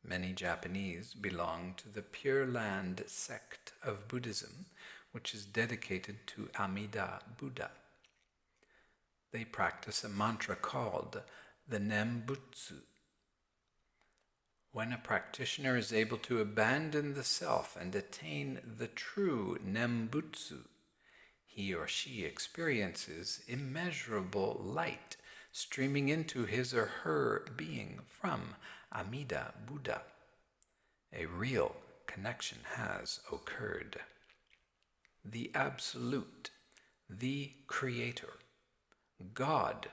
Many Japanese belong to the Pure Land sect of Buddhism, which is dedicated to Amida Buddha. They practice a mantra called the Nembutsu. When a practitioner is able to abandon the self and attain the true Nembutsu, he or she experiences immeasurable light streaming into his or her being from Amida Buddha. A real connection has occurred. The Absolute, the Creator, God,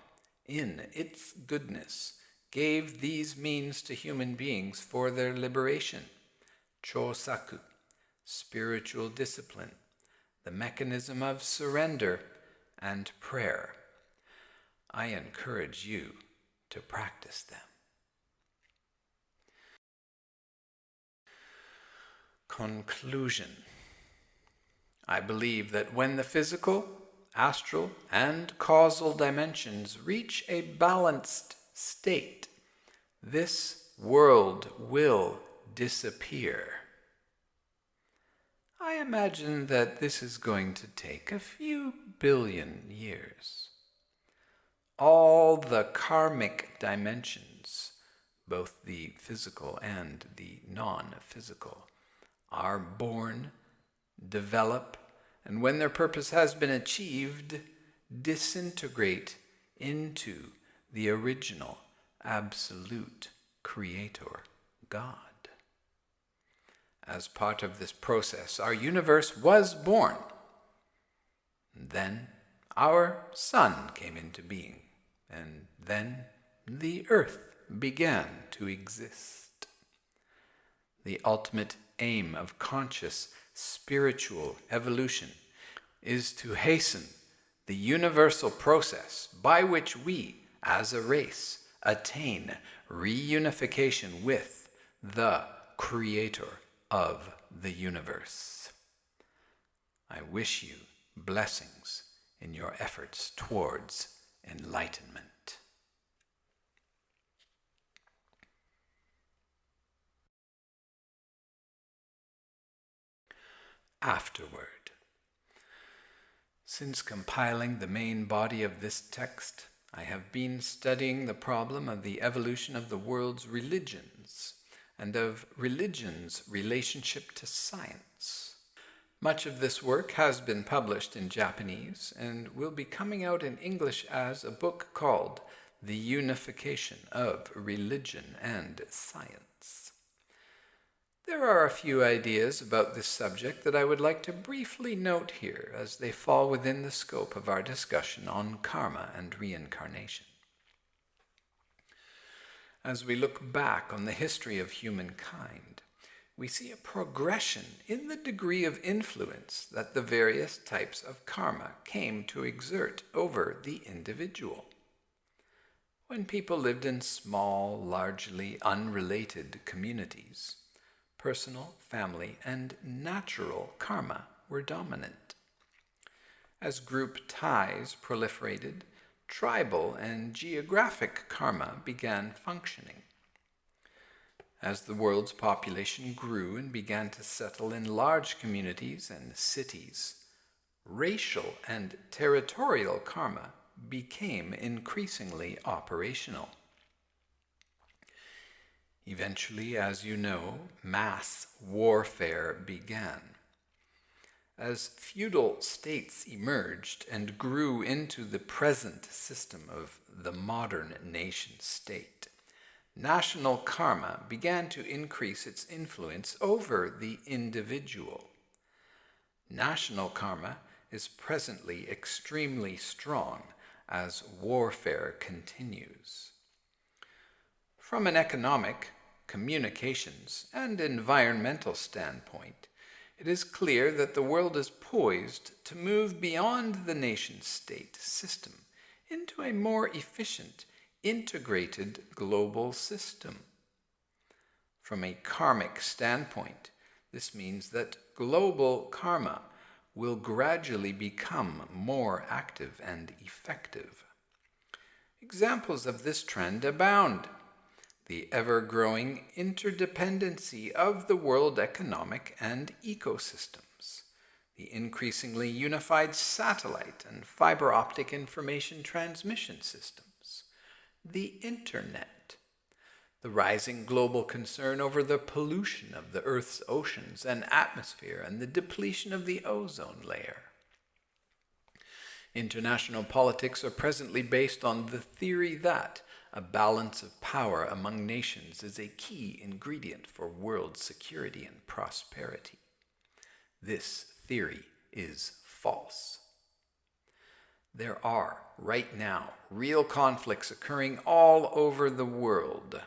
in its goodness, gave these means to human beings for their liberation. Chosaku, spiritual discipline, the mechanism of surrender, and prayer. I encourage you to practice them. Conclusion. I believe that when the physical, astral, and causal dimensions reach a balanced state, this world will disappear. I imagine that this is going to take a few billion years. All the karmic dimensions, both the physical and the non-physical, are born, develop, and when their purpose has been achieved, disintegrate into the original, absolute Creator, God. As part of this process, our universe was born. Then our sun came into being, and then the earth began to exist. The ultimate aim of conscious spiritual evolution is to hasten the universal process by which we, as a race, attain reunification with the Creator of the universe. I wish you blessings in your efforts towards enlightenment. Afterward. Since compiling the main body of this text, I have been studying the problem of the evolution of the world's religions and of religion's relationship to science. Much of this work has been published in Japanese and will be coming out in English as a book called The Unification of Religion and Science. There are a few ideas about this subject that I would like to briefly note here as they fall within the scope of our discussion on karma and reincarnation. As we look back on the history of humankind, we see a progression in the degree of influence that the various types of karma came to exert over the individual. When people lived in small, largely unrelated communities, personal, family, and natural karma were dominant. As group ties proliferated, tribal and geographic karma began functioning. As the world's population grew and began to settle in large communities and cities, racial and territorial karma became increasingly operational. Eventually, as you know, mass warfare began. As feudal states emerged and grew into the present system of the modern nation-state, national karma began to increase its influence over the individual. National karma is presently extremely strong as warfare continues. From an economic, communications, and environmental standpoint, it is clear that the world is poised to move beyond the nation-state system into a more efficient, integrated global system. From a karmic standpoint, this means that global karma will gradually become more active and effective. Examples of this trend abound. The ever-growing interdependency of the world economic and ecosystems, the increasingly unified satellite and fiber optic information transmission systems, the Internet, the rising global concern over the pollution of the Earth's oceans and atmosphere and the depletion of the ozone layer. International politics are presently based on the theory that a balance of power among nations is a key ingredient for world security and prosperity. This theory is false. There are, right now, real conflicts occurring all over the world.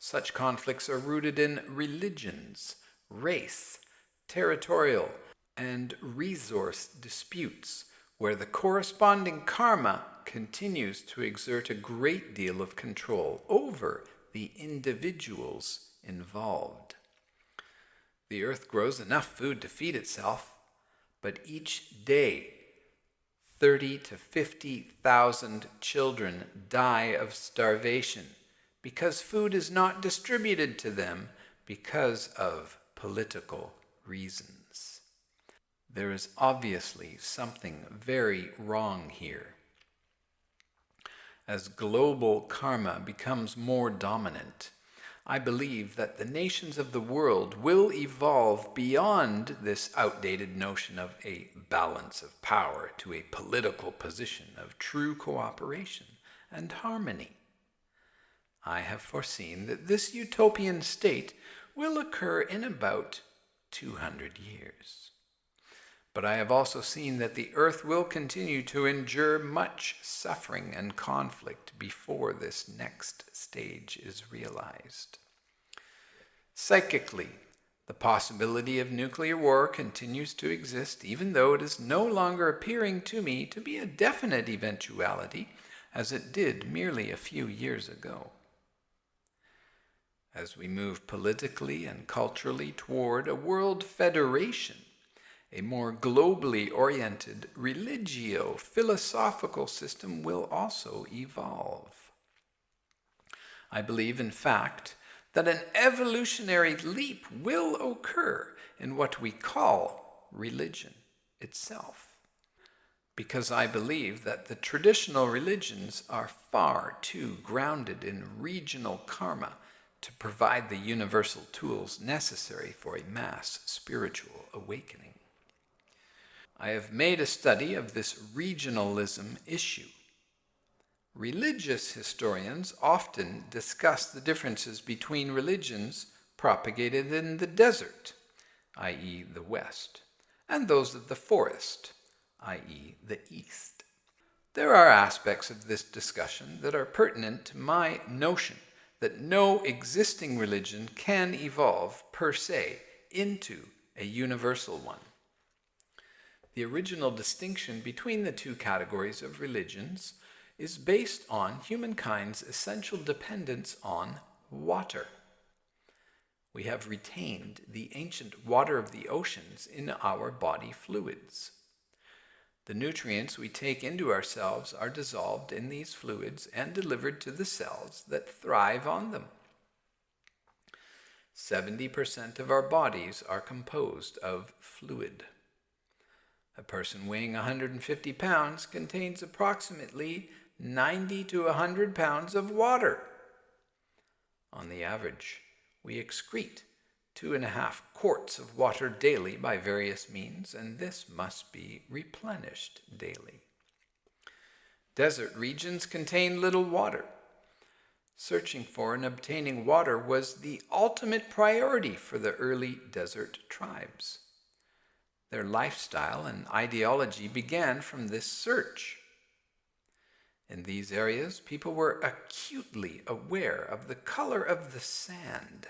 Such conflicts are rooted in religions, race, territorial, and resource disputes, where the corresponding karma continues to exert a great deal of control over the individuals involved. The earth grows enough food to feed itself, but each day 30 to 50,000 children die of starvation because food is not distributed to them because of political reasons. There is obviously something very wrong here. As global karma becomes more dominant, I believe that the nations of the world will evolve beyond this outdated notion of a balance of power to a political position of true cooperation and harmony. I have foreseen that this utopian state will occur in about 200 years. But I have also seen that the earth will continue to endure much suffering and conflict before this next stage is realized. Psychically, the possibility of nuclear war continues to exist, even though it is no longer appearing to me to be a definite eventuality, as it did merely a few years ago. As we move politically and culturally toward a world federation, a more globally oriented religio-philosophical system will also evolve. I believe, in fact, that an evolutionary leap will occur in what we call religion itself, because I believe that the traditional religions are far too grounded in regional karma to provide the universal tools necessary for a mass spiritual awakening. I have made a study of this regionalism issue. Religious historians often discuss the differences between religions propagated in the desert, i.e. the West, and those of the forest, i.e. the East. There are aspects of this discussion that are pertinent to my notion that no existing religion can evolve per se into a universal one. The original distinction between the two categories of religions is based on humankind's essential dependence on water. We have retained the ancient water of the oceans in our body fluids. The nutrients we take into ourselves are dissolved in these fluids and delivered to the cells that thrive on them. 70% of our bodies are composed of fluid. A person weighing 150 pounds contains approximately 90 to 100 pounds of water. On the average, we excrete 2.5 quarts of water daily by various means, and this must be replenished daily. Desert regions contain little water. Searching for and obtaining water was the ultimate priority for the early desert tribes. Their lifestyle and ideology began from this search. In these areas, people were acutely aware of the color of the sand,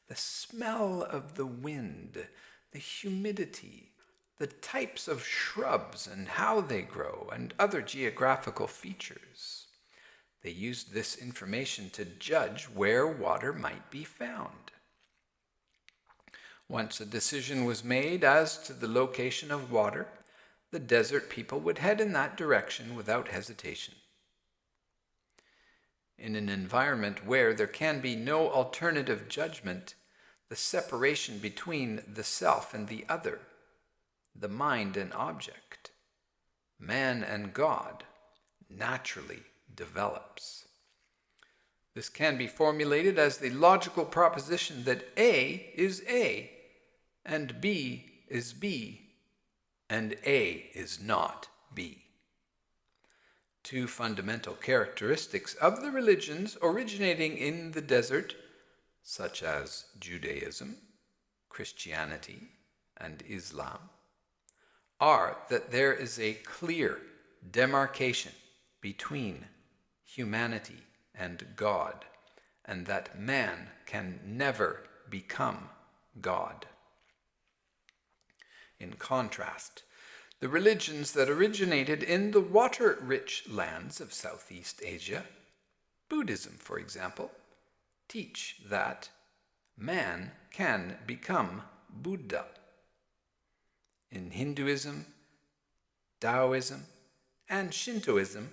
the smell of the wind, the humidity, the types of shrubs and how they grow, and other geographical features. They used this information to judge where water might be found. Once a decision was made as to the location of water, the desert people would head in that direction without hesitation. In an environment where there can be no alternative judgment, the separation between the self and the other, the mind and object, man and God, naturally develops. This can be formulated as the logical proposition that A is A, and B is B, and A is not B. Two fundamental characteristics of the religions originating in the desert, such as Judaism, Christianity, and Islam, are that there is a clear demarcation between humanity and God, and that man can never become God. In contrast, the religions that originated in the water-rich lands of Southeast Asia, Buddhism, for example, teach that man can become Buddha. In Hinduism, Taoism, and Shintoism,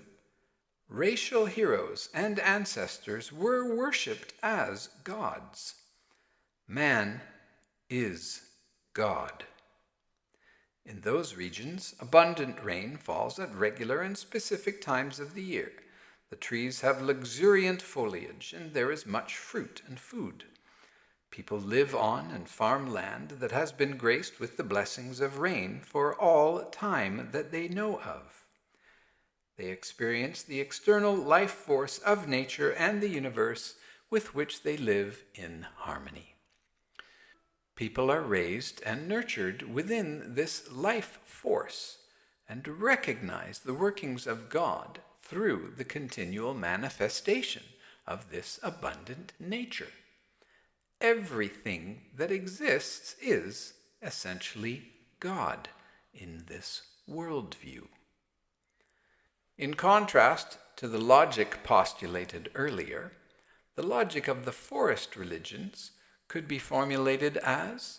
racial heroes and ancestors were worshipped as gods. Man is God. In those regions, abundant rain falls at regular and specific times of the year. The trees have luxuriant foliage, and there is much fruit and food. People live on and farm land that has been graced with the blessings of rain for all time that they know of. They experience the external life force of nature and the universe with which they live in harmony. People are raised and nurtured within this life force and recognize the workings of God through the continual manifestation of this abundant nature. Everything that exists is essentially God in this worldview. In contrast to the logic postulated earlier, the logic of the forest religions could be formulated as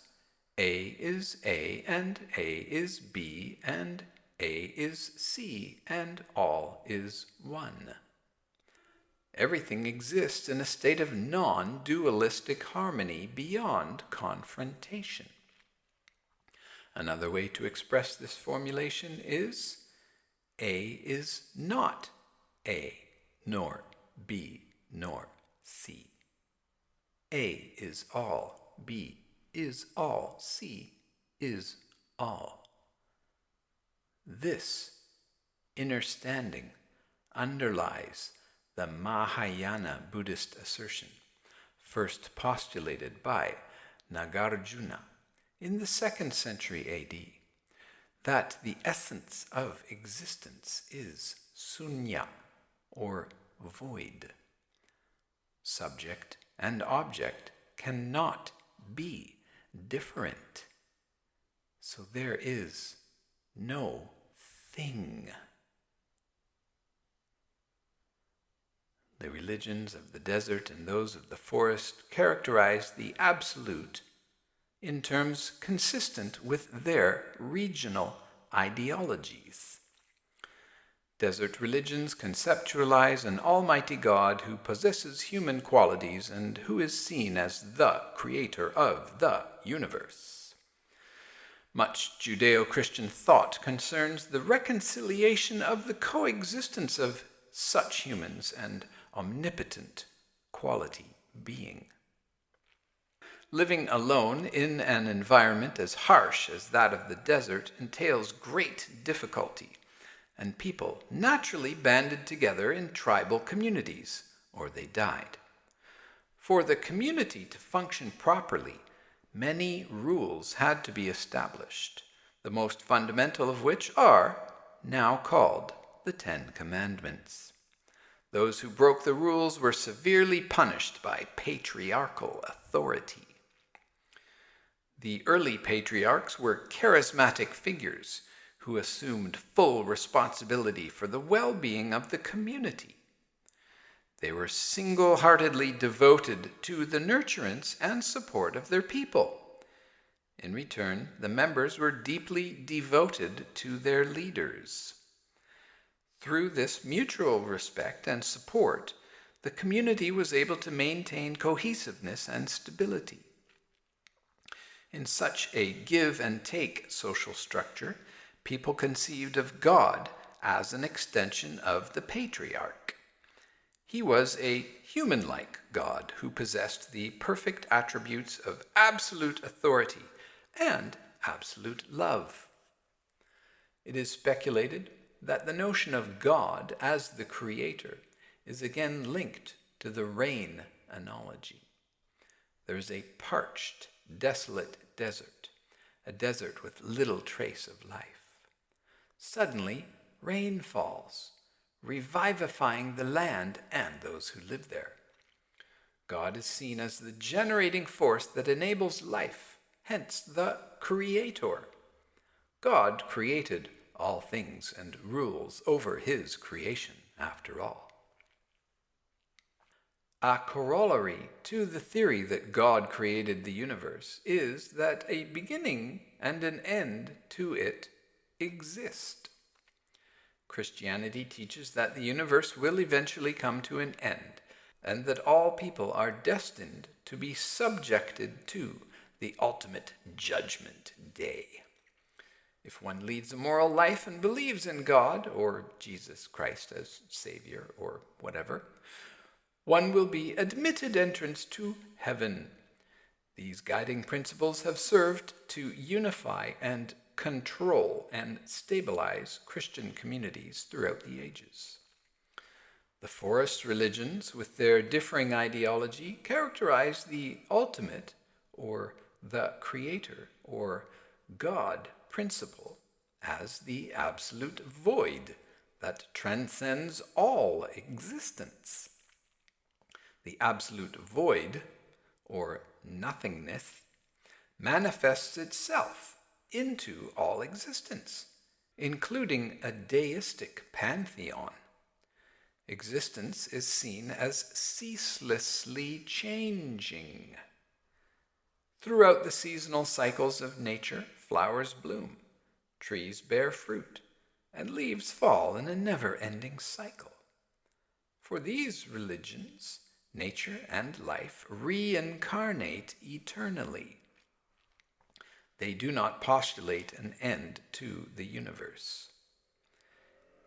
A is A, and A is B, and A is C, and all is one. Everything exists in a state of non-dualistic harmony beyond confrontation. Another way to express this formulation is A is not A, nor B, nor C. A is all, B is all, C is all. This understanding underlies the Mahayana Buddhist assertion, first postulated by Nagarjuna in the 2nd century A.D., that the essence of existence is sunya, or void. Subject and object cannot be different. So there is no thing. The religions of the desert and those of the forest characterize the absolute in terms consistent with their regional ideologies. Desert religions conceptualize an almighty God who possesses human qualities and who is seen as the creator of the universe. Much Judeo-Christian thought concerns the reconciliation of the coexistence of such humans and omnipotent quality being. Living alone in an environment as harsh as that of the desert entails great difficulty, and people naturally banded together in tribal communities, or they died. For the community to function properly, many rules had to be established, the most fundamental of which are now called the 10 Commandments. Those who broke the rules were severely punished by patriarchal authority. The early patriarchs were charismatic figures who assumed full responsibility for the well-being of the community. They were single-heartedly devoted to the nurturance and support of their people. In return, the members were deeply devoted to their leaders. Through this mutual respect and support, the community was able to maintain cohesiveness and stability. In such a give and take social structure, people conceived of God as an extension of the patriarch. He was a human-like God who possessed the perfect attributes of absolute authority and absolute love. It is speculated that the notion of God as the creator is again linked to the rain analogy. There is a parched, desolate desert, a desert with little trace of life. Suddenly, rain falls, revivifying the land and those who live there. God is seen as the generating force that enables life, hence the Creator. God created all things and rules over his creation, after all. A corollary to the theory that God created the universe is that a beginning and an end to it exist. Christianity teaches that the universe will eventually come to an end, and that all people are destined to be subjected to the ultimate judgment day. If one leads a moral life and believes in God, or Jesus Christ as Savior, or whatever, one will be admitted entrance to heaven. These guiding principles have served to unify and control and stabilize Christian communities throughout the ages. The forest religions, with their differing ideology, characterize the ultimate, or the creator, or God principle as the absolute void that transcends all existence. The absolute void, or nothingness, manifests itself into all existence, including a deistic pantheon. Existence is seen as ceaselessly changing. Throughout the seasonal cycles of nature, flowers bloom, trees bear fruit, and leaves fall in a never-ending cycle. For these religions, nature and life reincarnate eternally. They do not postulate an end to the universe.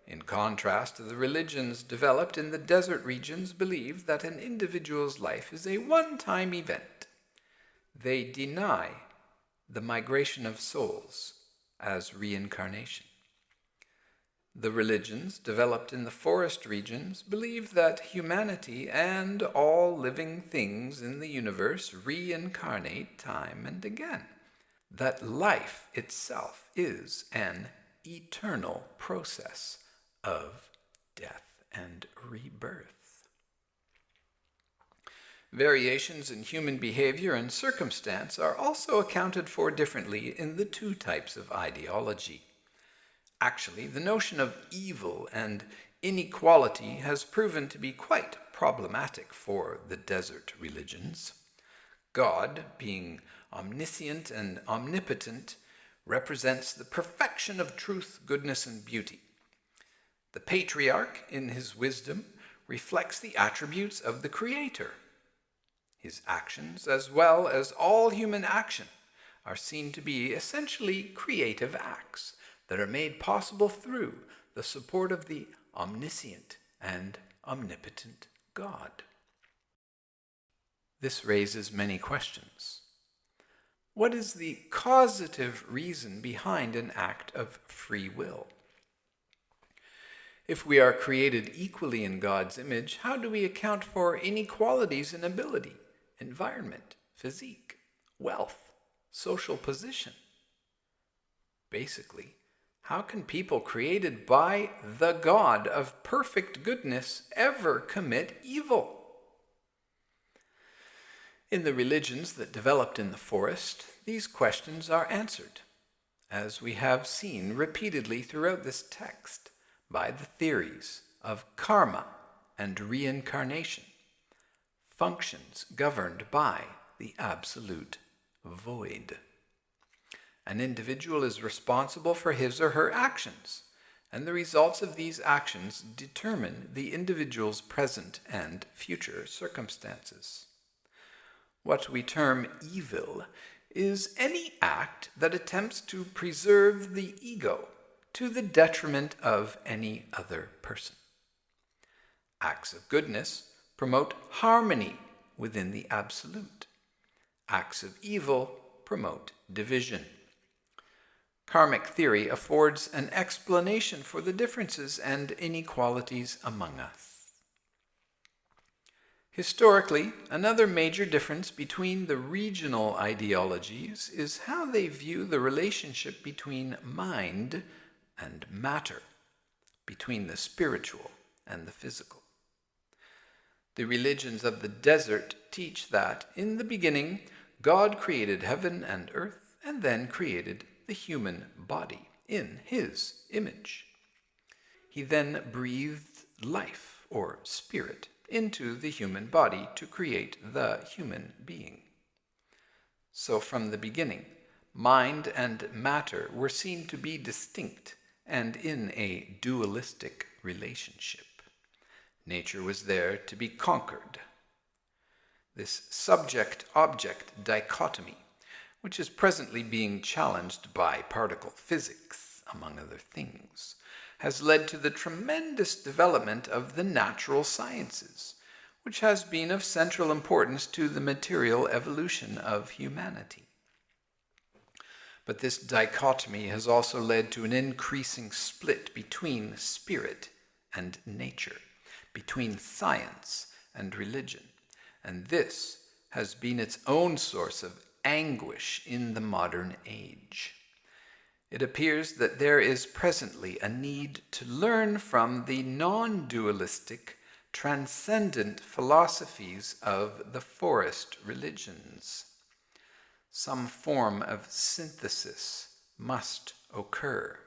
In contrast, the religions developed in the desert regions believe that an individual's life is a one-time event. They deny the migration of souls as reincarnation. The religions developed in the forest regions believe that humanity and all living things in the universe reincarnate time and again, that life itself is an eternal process of death and rebirth. Variations in human behavior and circumstance are also accounted for differently in the two types of ideology. Actually, the notion of evil and inequality has proven to be quite problematic for the desert religions. God, being omniscient and omnipotent, represents the perfection of truth, goodness, and beauty. The patriarch, in his wisdom, reflects the attributes of the Creator. His actions, as well as all human action, are seen to be essentially creative acts that are made possible through the support of the omniscient and omnipotent God. This raises many questions. What is the causative reason behind an act of free will? If we are created equally in God's image, how do we account for inequalities in ability, environment, physique, wealth, social position? Basically, how can people created by the God of perfect goodness ever commit evil? In the religions that developed in the forest, these questions are answered, as we have seen repeatedly throughout this text, by the theories of karma and reincarnation, functions governed by the absolute void. An individual is responsible for his or her actions, and the results of these actions determine the individual's present and future circumstances. What we term evil is any act that attempts to preserve the ego to the detriment of any other person. Acts of goodness promote harmony within the absolute. Acts of evil promote division. Karmic theory affords an explanation for the differences and inequalities among us. Historically, another major difference between the regional ideologies is how they view the relationship between mind and matter, between the spiritual and the physical. The religions of the desert teach that, in the beginning, God created heaven and earth, and then created the human body in his image. He then breathed life, or spirit, into the human body to create the human being. So from the beginning, mind and matter were seen to be distinct and in a dualistic relationship. Nature was there to be conquered. This subject-object dichotomy, which is presently being challenged by particle physics, among other things, has led to the tremendous development of the natural sciences, which has been of central importance to the material evolution of humanity. But this dichotomy has also led to an increasing split between spirit and nature, between science and religion, and this has been its own source of anguish in the modern age. It appears that there is presently a need to learn from the non-dualistic, transcendent philosophies of the forest religions. Some form of synthesis must occur.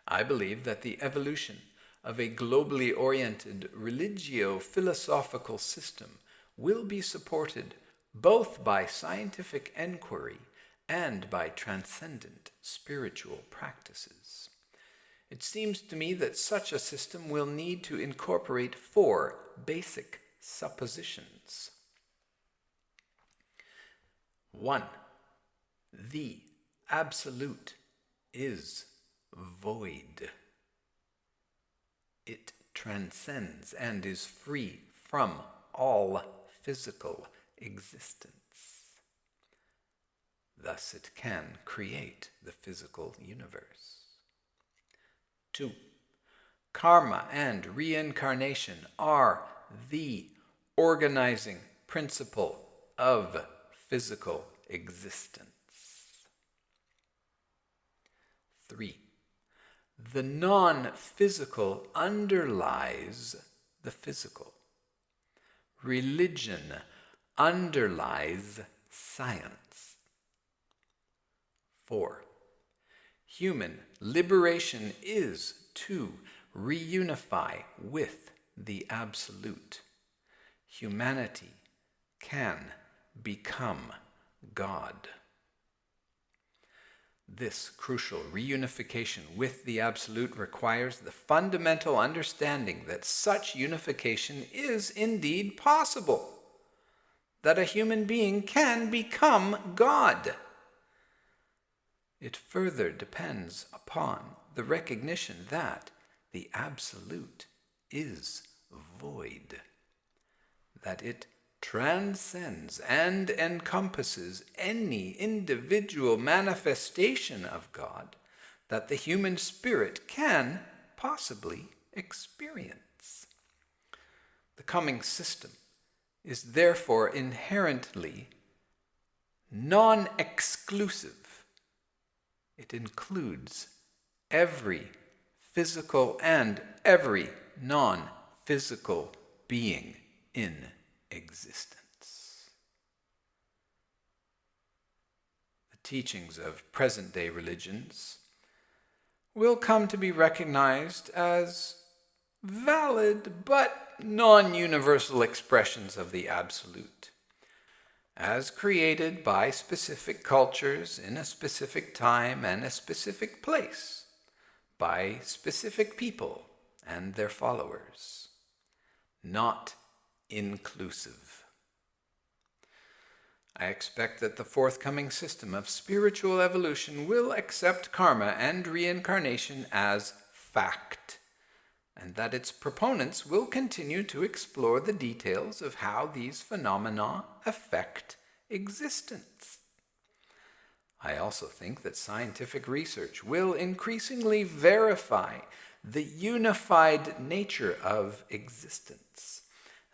I believe that the evolution of a globally oriented religio-philosophical system will be supported both by scientific enquiry and by transcendent spiritual practices. It seems to me that such a system will need to incorporate 4 basic suppositions. 1. The Absolute is void. It transcends and is free from all physical existence. Thus it can create the physical universe. 2. Karma and reincarnation are the organizing principle of physical existence. 3. The non-physical underlies the physical. Religion underlies science. 4. Human liberation is to reunify with the Absolute. Humanity can become God. This crucial reunification with the Absolute requires the fundamental understanding that such unification is indeed possible, that a human being can become God. It further depends upon the recognition that the Absolute is void, that it transcends and encompasses any individual manifestation of God that the human spirit can possibly experience. The coming system is therefore inherently non-exclusive. It includes every physical and every non-physical being in existence. The teachings of present-day religions will come to be recognized as valid but non-universal expressions of the Absolute. as created by specific cultures in a specific time and a specific place, by specific people and their followers, not inclusive. I expect that the forthcoming system of spiritual evolution will accept karma and reincarnation as fact, and that its proponents will continue to explore the details of how these phenomena affect existence. I also think that scientific research will increasingly verify the unified nature of existence,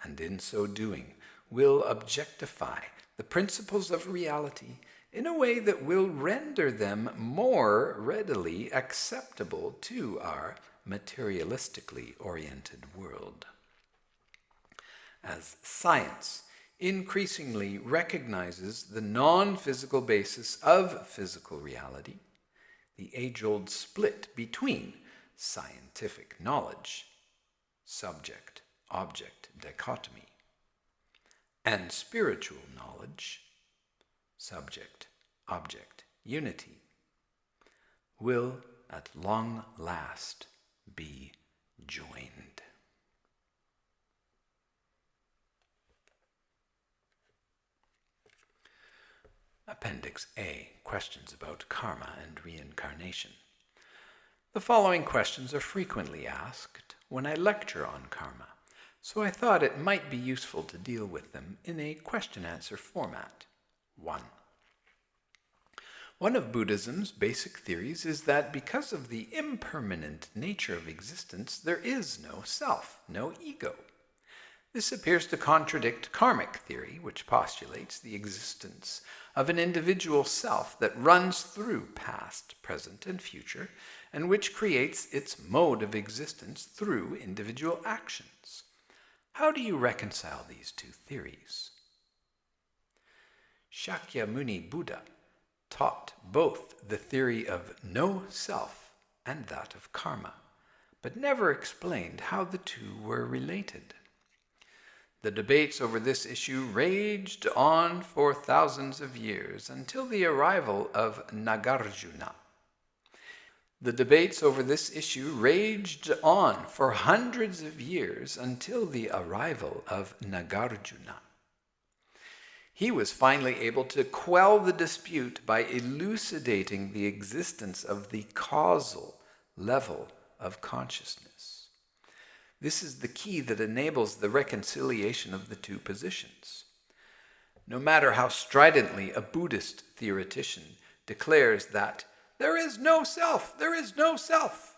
and in so doing will objectify the principles of reality in a way that will render them more readily acceptable to our materialistically oriented world. As science increasingly recognizes the non-physical basis of physical reality, the age-old split between scientific knowledge, subject-object dichotomy, and spiritual knowledge, subject-object unity, will at long last be joined. Appendix A. Questions about karma and reincarnation. The following questions are frequently asked when I lecture on karma, so I thought it might be useful to deal with them in a question-answer format. 1. One of Buddhism's basic theories is that because of the impermanent nature of existence, there is no self, no ego. This appears to contradict karmic theory, which postulates the existence of an individual self that runs through past, present, and future, and which creates its mode of existence through individual actions. How do you reconcile these two theories? Shakyamuni Buddha taught both the theory of no self and that of karma, but never explained how the two were related. The debates over this issue raged on for thousands of years until the arrival of Nagarjuna. The debates over this issue raged on for hundreds of years until the arrival of Nagarjuna. He was finally able to quell the dispute by elucidating the existence of the causal level of consciousness. This is the key that enables the reconciliation of the two positions. No matter how stridently a Buddhist theoretician declares that there is no self, there is no self,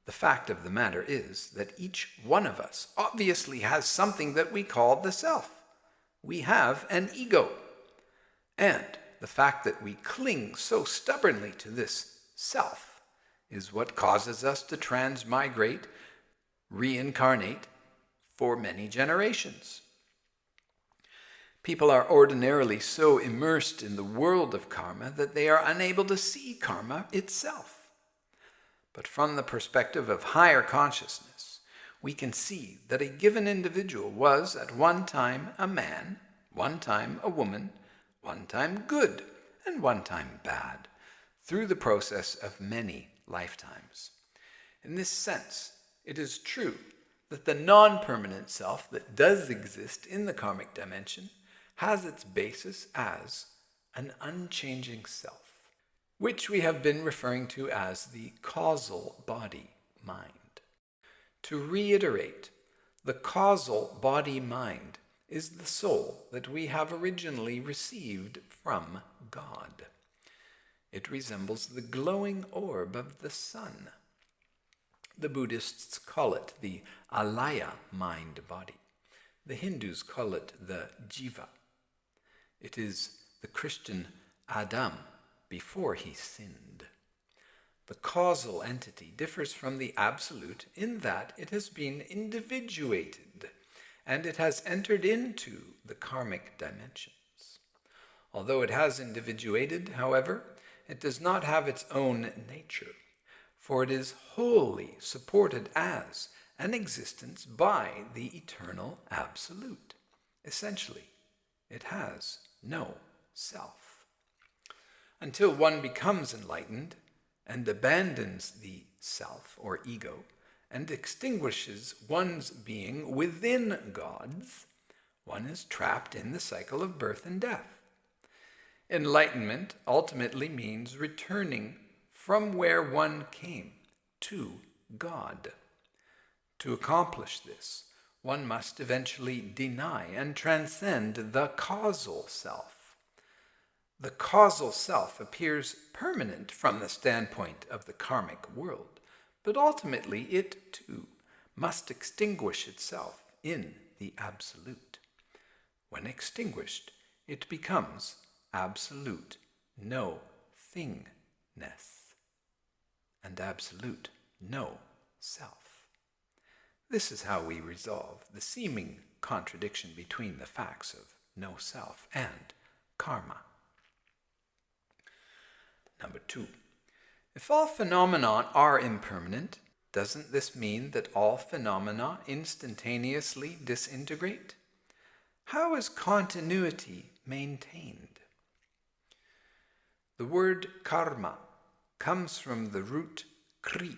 the fact of the matter is that each one of us obviously has something that we call the self. We have an ego. And the fact that we cling so stubbornly to this self is what causes us to transmigrate, reincarnate for many generations. People are ordinarily so immersed in the world of karma that they are unable to see karma itself. But from the perspective of higher consciousness, we can see that a given individual was at one time a man, one time a woman, one time good, and one time bad, through the process of many lifetimes. In this sense, it is true that the non-permanent self that does exist in the karmic dimension has its basis as an unchanging self, which we have been referring to as the causal body-mind. To reiterate, the causal body-mind is the soul that we have originally received from God. It resembles the glowing orb of the sun. The Buddhists call it the alaya mind-body. The Hindus call it the jiva. It is the Christian Adam before he sinned. The causal entity differs from the absolute in that it has been individuated and it has entered into the karmic dimensions. Although it has individuated, however, it does not have its own nature, for it is wholly supported as an existence by the eternal absolute. Essentially, It has no self. Until one becomes enlightened and abandons the self or ego and extinguishes one's being within God's, one is trapped in the cycle of birth and death. Enlightenment ultimately means returning from where one came to God. To accomplish this, one must eventually deny and transcend the causal self. The causal self appears permanent from the standpoint of the karmic world, but ultimately it, too, must extinguish itself in the absolute. When extinguished, it becomes absolute no-thingness and absolute no-self. This is how we resolve the seeming contradiction between the facts of no-self and karma. Number 2. If all phenomena are impermanent, doesn't this mean that all phenomena instantaneously disintegrate? How is continuity maintained? The word karma comes from the root kri,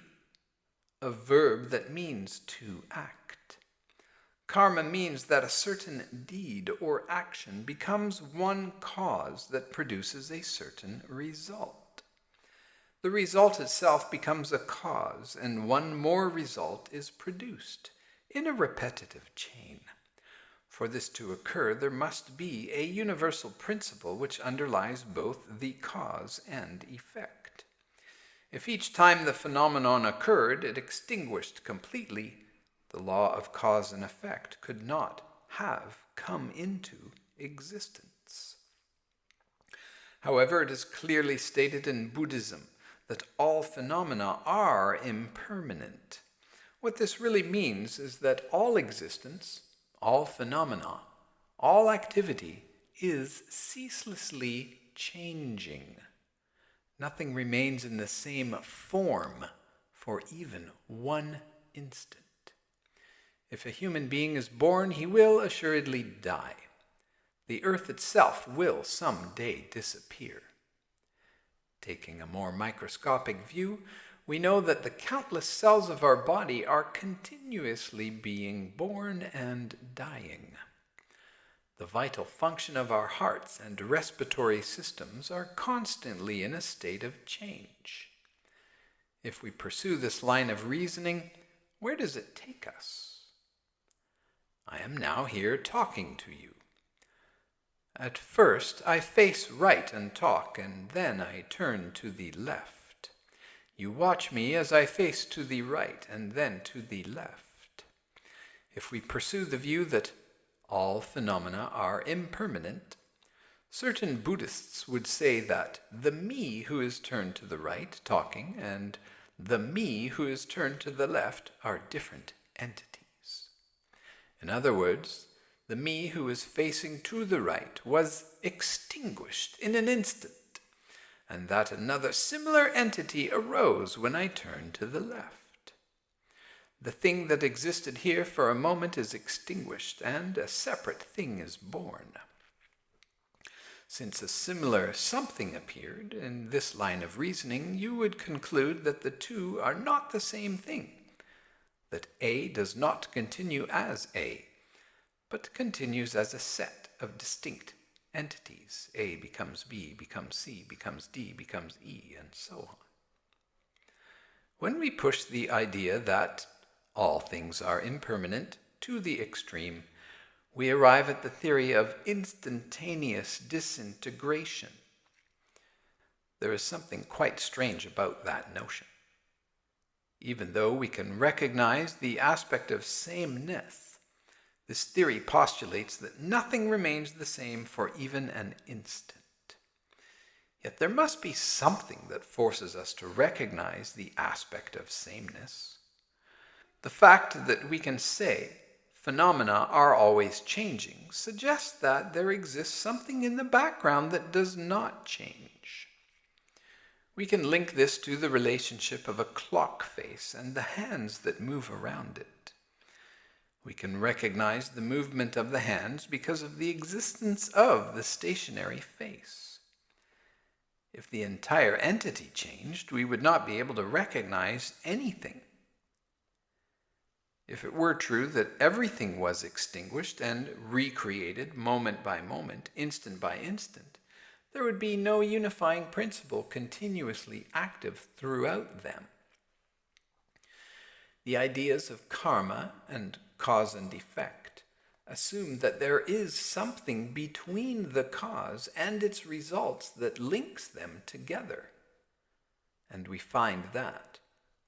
a verb that means to act. Karma means that a certain deed or action becomes one cause that produces a certain result. The result itself becomes a cause, and one more result is produced in a repetitive chain. For this to occur, there must be a universal principle which underlies both the cause and effect. If each time the phenomenon occurred, it extinguished completely, the law of cause and effect could not have come into existence. However, it is clearly stated in Buddhism that all phenomena are impermanent. What this really means is that all existence, all phenomena, all activity is ceaselessly changing. Nothing remains in the same form for even one instant. If a human being is born, he will assuredly die. The earth itself will someday disappear. Taking a more microscopic view, we know that the countless cells of our body are continuously being born and dying. The vital function of our hearts and respiratory systems are constantly in a state of change. If we pursue this line of reasoning, where does it take us? I am now here talking to you. At first, I face right and talk, and then I turn to the left. You watch me as I face to the right and then to the left. If we pursue the view that all phenomena are impermanent, certain Buddhists would say that the me who is turned to the right, talking, and the me who is turned to the left are different entities. In other words, the me who was facing to the right was extinguished in an instant, and that another similar entity arose when I turned to the left. The thing that existed here for a moment is extinguished, and a separate thing is born. Since a similar something appeared, in this line of reasoning, you would conclude that the two are not the same thing, that A does not continue as A, but continues as a set of distinct entities. A becomes B, becomes C, becomes D, becomes E, and so on. When we push the idea that all things are impermanent to the extreme, we arrive at the theory of instantaneous disintegration. There is something quite strange about that notion. Even though we can recognize the aspect of sameness, this theory postulates that nothing remains the same for even an instant. Yet there must be something that forces us to recognize the aspect of sameness. The fact that we can say phenomena are always changing suggests that there exists something in the background that does not change. We can link this to the relationship of a clock face and the hands that move around it. We can recognize the movement of the hands because of the existence of the stationary face. If the entire entity changed, we would not be able to recognize anything. If it were true that everything was extinguished and recreated moment by moment, instant by instant, there would be no unifying principle continuously active throughout them. The ideas of karma and cause and effect assume that there is something between the cause and its results that links them together. And we find that,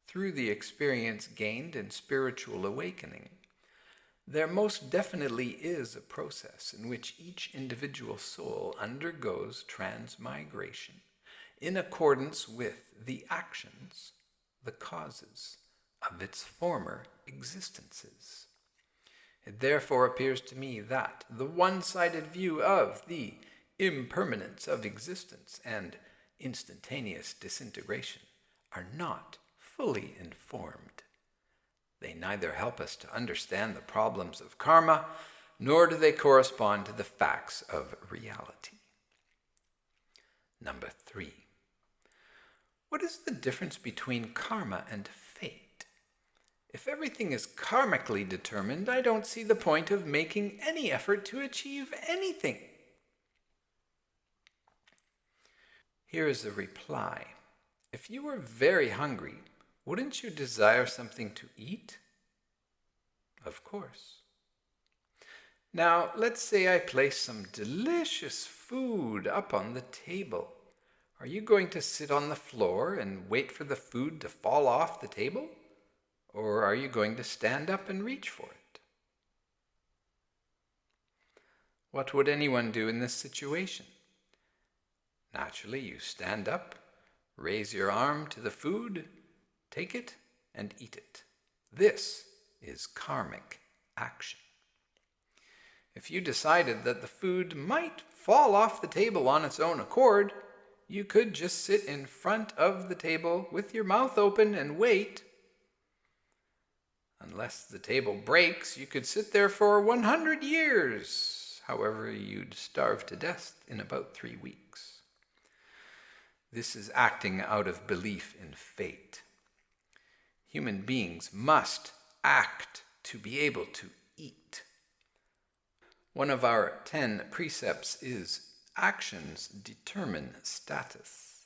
through the experience gained in spiritual awakening, there most definitely is a process in which each individual soul undergoes transmigration in accordance with the actions, the causes of its former existences. It therefore appears to me that the one-sided view of the impermanence of existence and instantaneous disintegration are not fully informed. They neither help us to understand the problems of karma, nor do they correspond to the facts of reality. Number 3. What is the difference between karma and fate? If everything is karmically determined, I don't see the point of making any effort to achieve anything. Here is the reply. If you were very hungry, wouldn't you desire something to eat? Of course. Now, let's say I place some delicious food up on the table. Are you going to sit on the floor and wait for the food to fall off the table? Or are you going to stand up and reach for it? What would anyone do in this situation? Naturally, you stand up, raise your arm to the food, take it, and eat it. This is karmic action. If you decided that the food might fall off the table on its own accord, you could just sit in front of the table with your mouth open and wait. Unless the table breaks, you could sit there for 100 years. However, you'd starve to death in about 3 weeks. This is acting out of belief in fate. Human beings must act to be able to eat. One of our 10 precepts is actions determine status.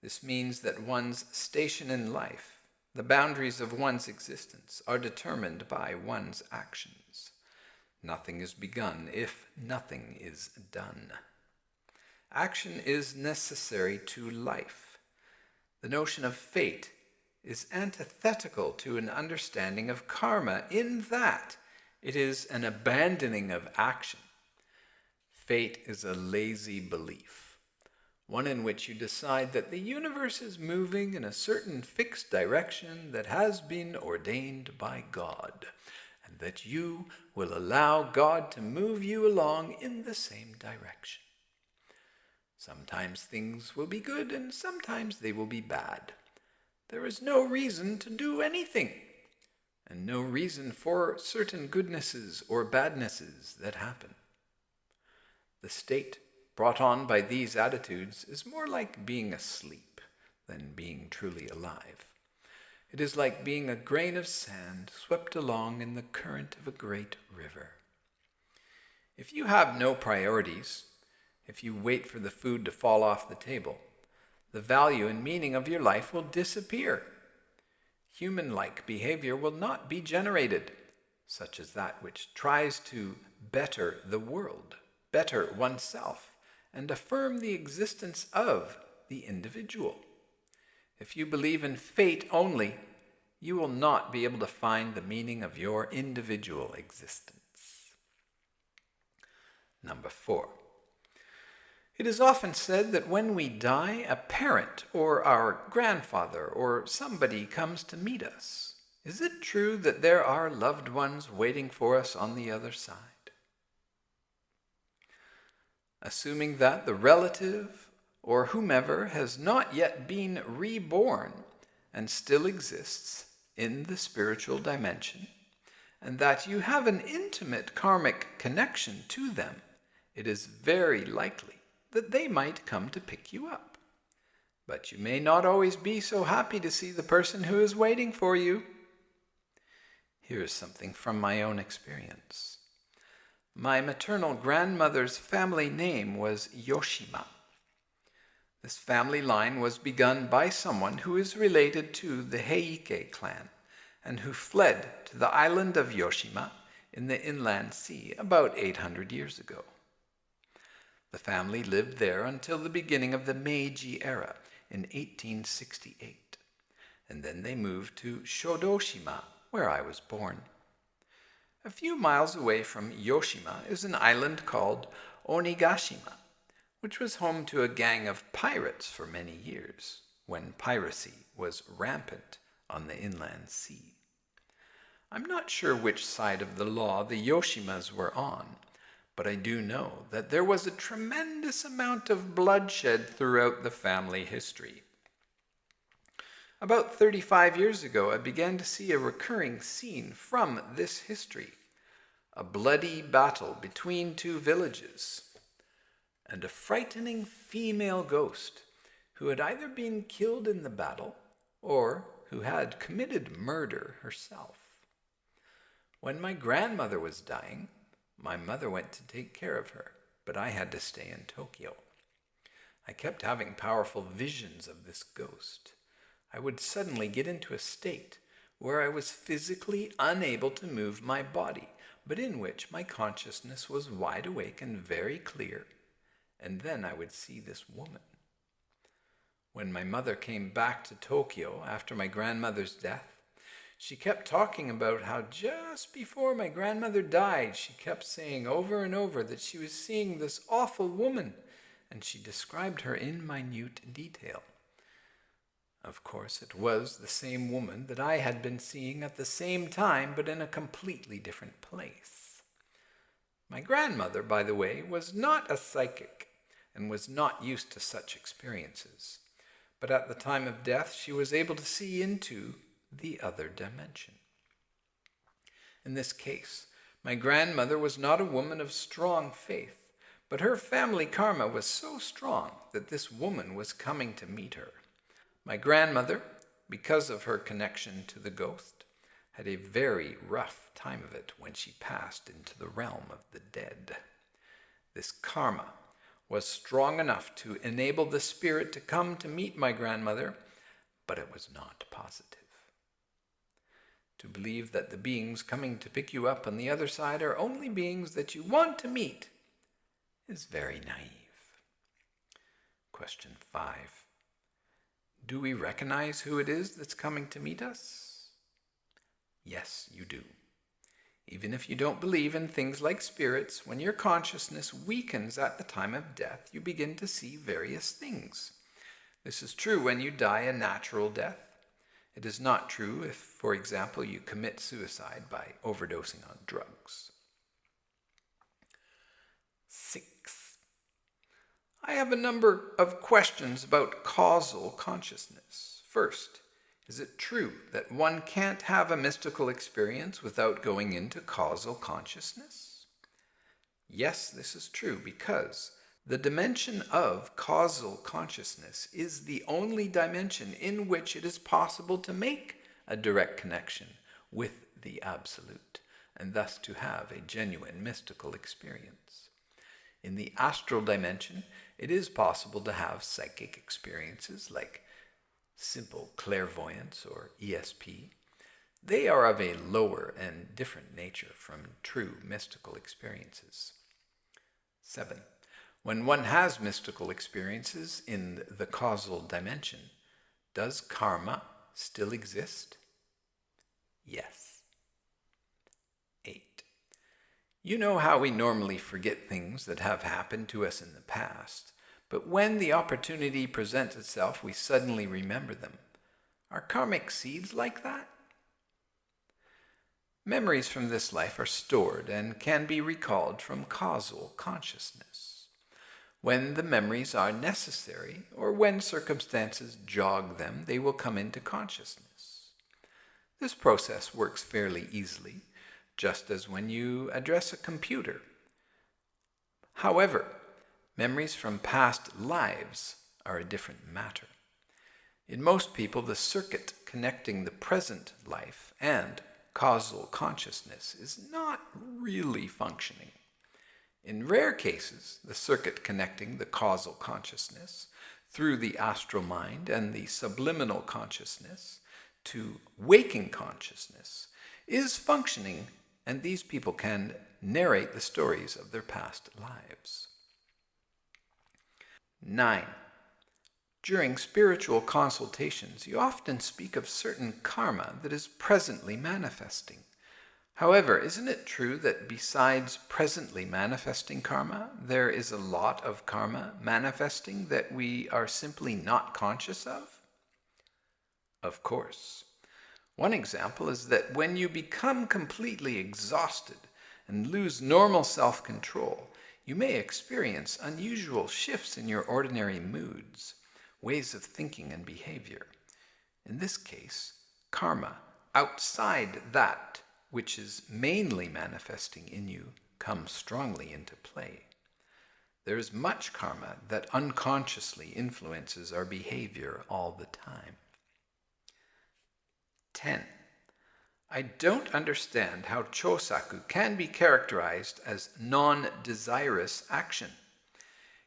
This means that one's station in life, the boundaries of one's existence, are determined by one's actions. Nothing is begun if nothing is done. Action is necessary to life. The notion of fate is antithetical to an understanding of karma in that it is an abandoning of action. Fate is a lazy belief, one in which you decide that the universe is moving in a certain fixed direction that has been ordained by God, and that you will allow God to move you along in the same direction. Sometimes things will be good and sometimes they will be bad. There is no reason to do anything, and no reason for certain goodnesses or badnesses that happen. The state brought on by these attitudes is more like being asleep than being truly alive. It is like being a grain of sand swept along in the current of a great river. If you have no priorities, if you wait for the food to fall off the table, the value and meaning of your life will disappear. Human-like behavior will not be generated, such as that which tries to better the world, better oneself, and affirm the existence of the individual. If you believe in fate only, you will not be able to find the meaning of your individual existence. Number 4. It is often said that when we die, a parent or our grandfather or somebody comes to meet us. Is it true that there are loved ones waiting for us on the other side? Assuming that the relative or whomever has not yet been reborn and still exists in the spiritual dimension, and that you have an intimate karmic connection to them, it is very likely that they might come to pick you up. But you may not always be so happy to see the person who is waiting for you. Here's something from my own experience. My maternal grandmother's family name was Yoshima. This family line was begun by someone who is related to the Heike clan, and who fled to the island of Yoshima in the Inland Sea about 800 years ago. The family lived there until the beginning of the Meiji era in 1868, and then they moved to Shodoshima, where I was born. A few miles away from Yoshima is an island called Onigashima, which was home to a gang of pirates for many years, when piracy was rampant on the Inland Sea. I'm not sure which side of the law the Yoshimas were on, but I do know that there was a tremendous amount of bloodshed throughout the family history. About 35 years ago, I began to see a recurring scene from this history: a bloody battle between two villages, and a frightening female ghost who had either been killed in the battle or who had committed murder herself. When my grandmother was dying, my mother went to take care of her, but I had to stay in Tokyo. I kept having powerful visions of this ghost. I would suddenly get into a state where I was physically unable to move my body, but in which my consciousness was wide awake and very clear, and then I would see this woman. When my mother came back to Tokyo after my grandmother's death, she kept talking about how just before my grandmother died, she kept saying over and over that she was seeing this awful woman, and she described her in minute detail. Of course, it was the same woman that I had been seeing at the same time, but in a completely different place. My grandmother, by the way, was not a psychic and was not used to such experiences, but at the time of death she was able to see into the other dimension. In this case, my grandmother was not a woman of strong faith, but her family karma was so strong that this woman was coming to meet her. My grandmother, because of her connection to the ghost, had a very rough time of it when she passed into the realm of the dead. This karma was strong enough to enable the spirit to come to meet my grandmother, but it was not positive. To believe that the beings coming to pick you up on the other side are only beings that you want to meet is very naive. Question 5. Do we recognize who it is that's coming to meet us? Yes, you do. Even if you don't believe in things like spirits, when your consciousness weakens at the time of death, you begin to see various things. This is true when you die a natural death. It is not true if, for example, you commit suicide by overdosing on drugs. 6. I have a number of questions about causal consciousness. First, is it true that one can't have a mystical experience without going into causal consciousness? Yes, this is true because the dimension of causal consciousness is the only dimension in which it is possible to make a direct connection with the Absolute, and thus to have a genuine mystical experience. In the astral dimension, it is possible to have psychic experiences like simple clairvoyance or ESP. They are of a lower and different nature from true mystical experiences. 7. When one has mystical experiences in the causal dimension, does karma still exist? Yes. 8. You know how we normally forget things that have happened to us in the past, but when the opportunity presents itself, we suddenly remember them. Are karmic seeds like that? Memories from this life are stored and can be recalled from causal consciousness. When the memories are necessary, or when circumstances jog them, they will come into consciousness. This process works fairly easily, just as when you address a computer. However, memories from past lives are a different matter. In most people, the circuit connecting the present life and causal consciousness is not really functioning. In rare cases, the circuit connecting the causal consciousness through the astral mind and the subliminal consciousness to waking consciousness is functioning, and these people can narrate the stories of their past lives. 9. During spiritual consultations, you often speak of certain karma that is presently manifesting. However, isn't it true that besides presently manifesting karma, there is a lot of karma manifesting that we are simply not conscious of? Of course. One example is that when you become completely exhausted and lose normal self-control, you may experience unusual shifts in your ordinary moods, ways of thinking and behavior. In this case, karma outside that which is mainly manifesting in you comes strongly into play. There is much karma that unconsciously influences our behavior all the time. 10. I don't understand how chosaku can be characterized as non-desirous action.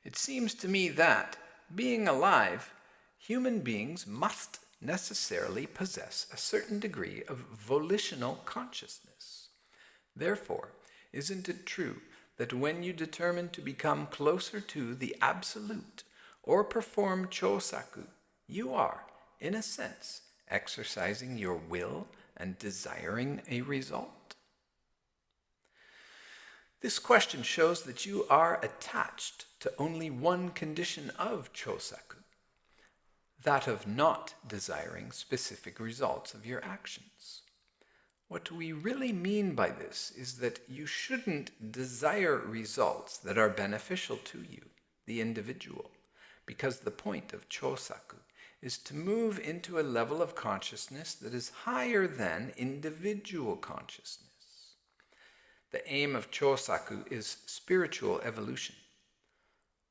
It seems to me that, being alive, human beings must necessarily possess a certain degree of volitional consciousness. Therefore, isn't it true that when you determine to become closer to the Absolute or perform chosaku, you are, in a sense, exercising your will and desiring a result? This question shows that you are attached to only one condition of chosaku, that of not desiring specific results of your actions. What we really mean by this is that you shouldn't desire results that are beneficial to you, the individual, because the point of chosaku is to move into a level of consciousness that is higher than individual consciousness. The aim of chosaku is spiritual evolution.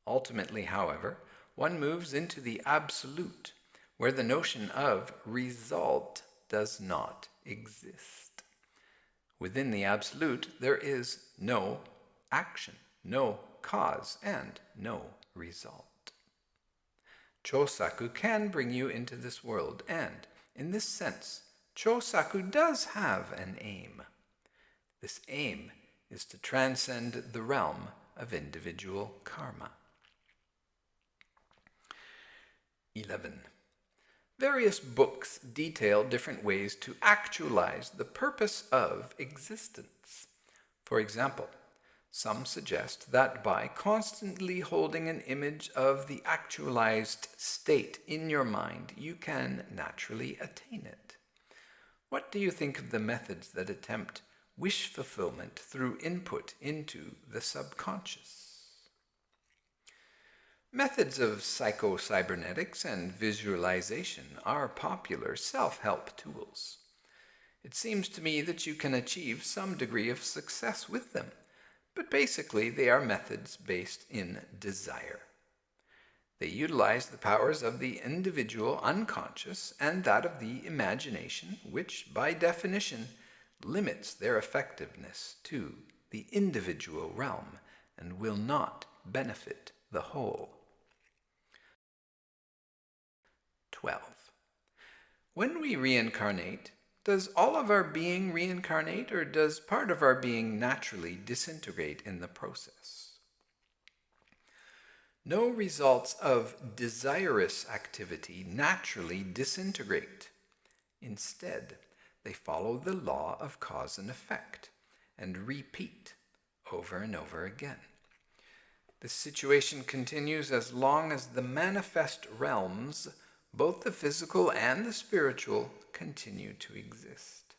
Ultimately, however, one moves into the Absolute, where the notion of result does not exist. Within the Absolute, there is no action, no cause, and no result. Chosaku can bring you into this world, and, in this sense, chosaku does have an aim. This aim is to transcend the realm of individual karma. 11. Various books detail different ways to actualize the purpose of existence. For example, some suggest that by constantly holding an image of the actualized state in your mind, you can naturally attain it. What do you think of the methods that attempt wish fulfillment through input into the subconscious? Methods of psycho-cybernetics and visualization are popular self-help tools. It seems to me that you can achieve some degree of success with them, but basically they are methods based in desire. They utilize the powers of the individual unconscious and that of the imagination, which, by definition, limits their effectiveness to the individual realm and will not benefit the whole. 12. When we reincarnate, does all of our being reincarnate, or does part of our being naturally disintegrate in the process? No results of desirous activity naturally disintegrate. Instead, they follow the law of cause and effect and repeat over and over again. This situation continues as long as the manifest realms, both the physical and the spiritual, continue to exist.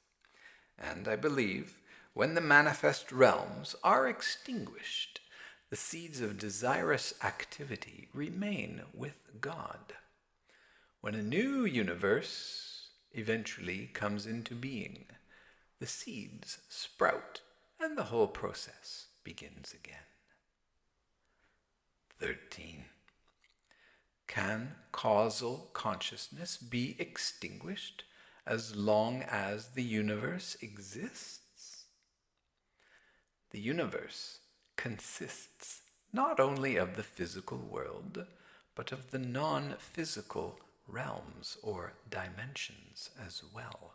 And I believe when the manifest realms are extinguished, the seeds of desirous activity remain with God. When a new universe eventually comes into being, the seeds sprout, and the whole process begins again. 13. Can causal consciousness be extinguished as long as the universe exists? The universe consists not only of the physical world, but of the non-physical realms or dimensions as well.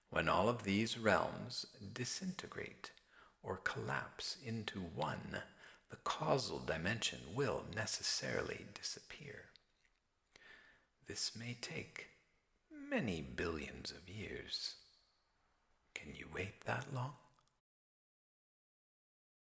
When all of these realms disintegrate or collapse into one, the causal dimension will necessarily disappear. This may take many billions of years. Can you wait that long?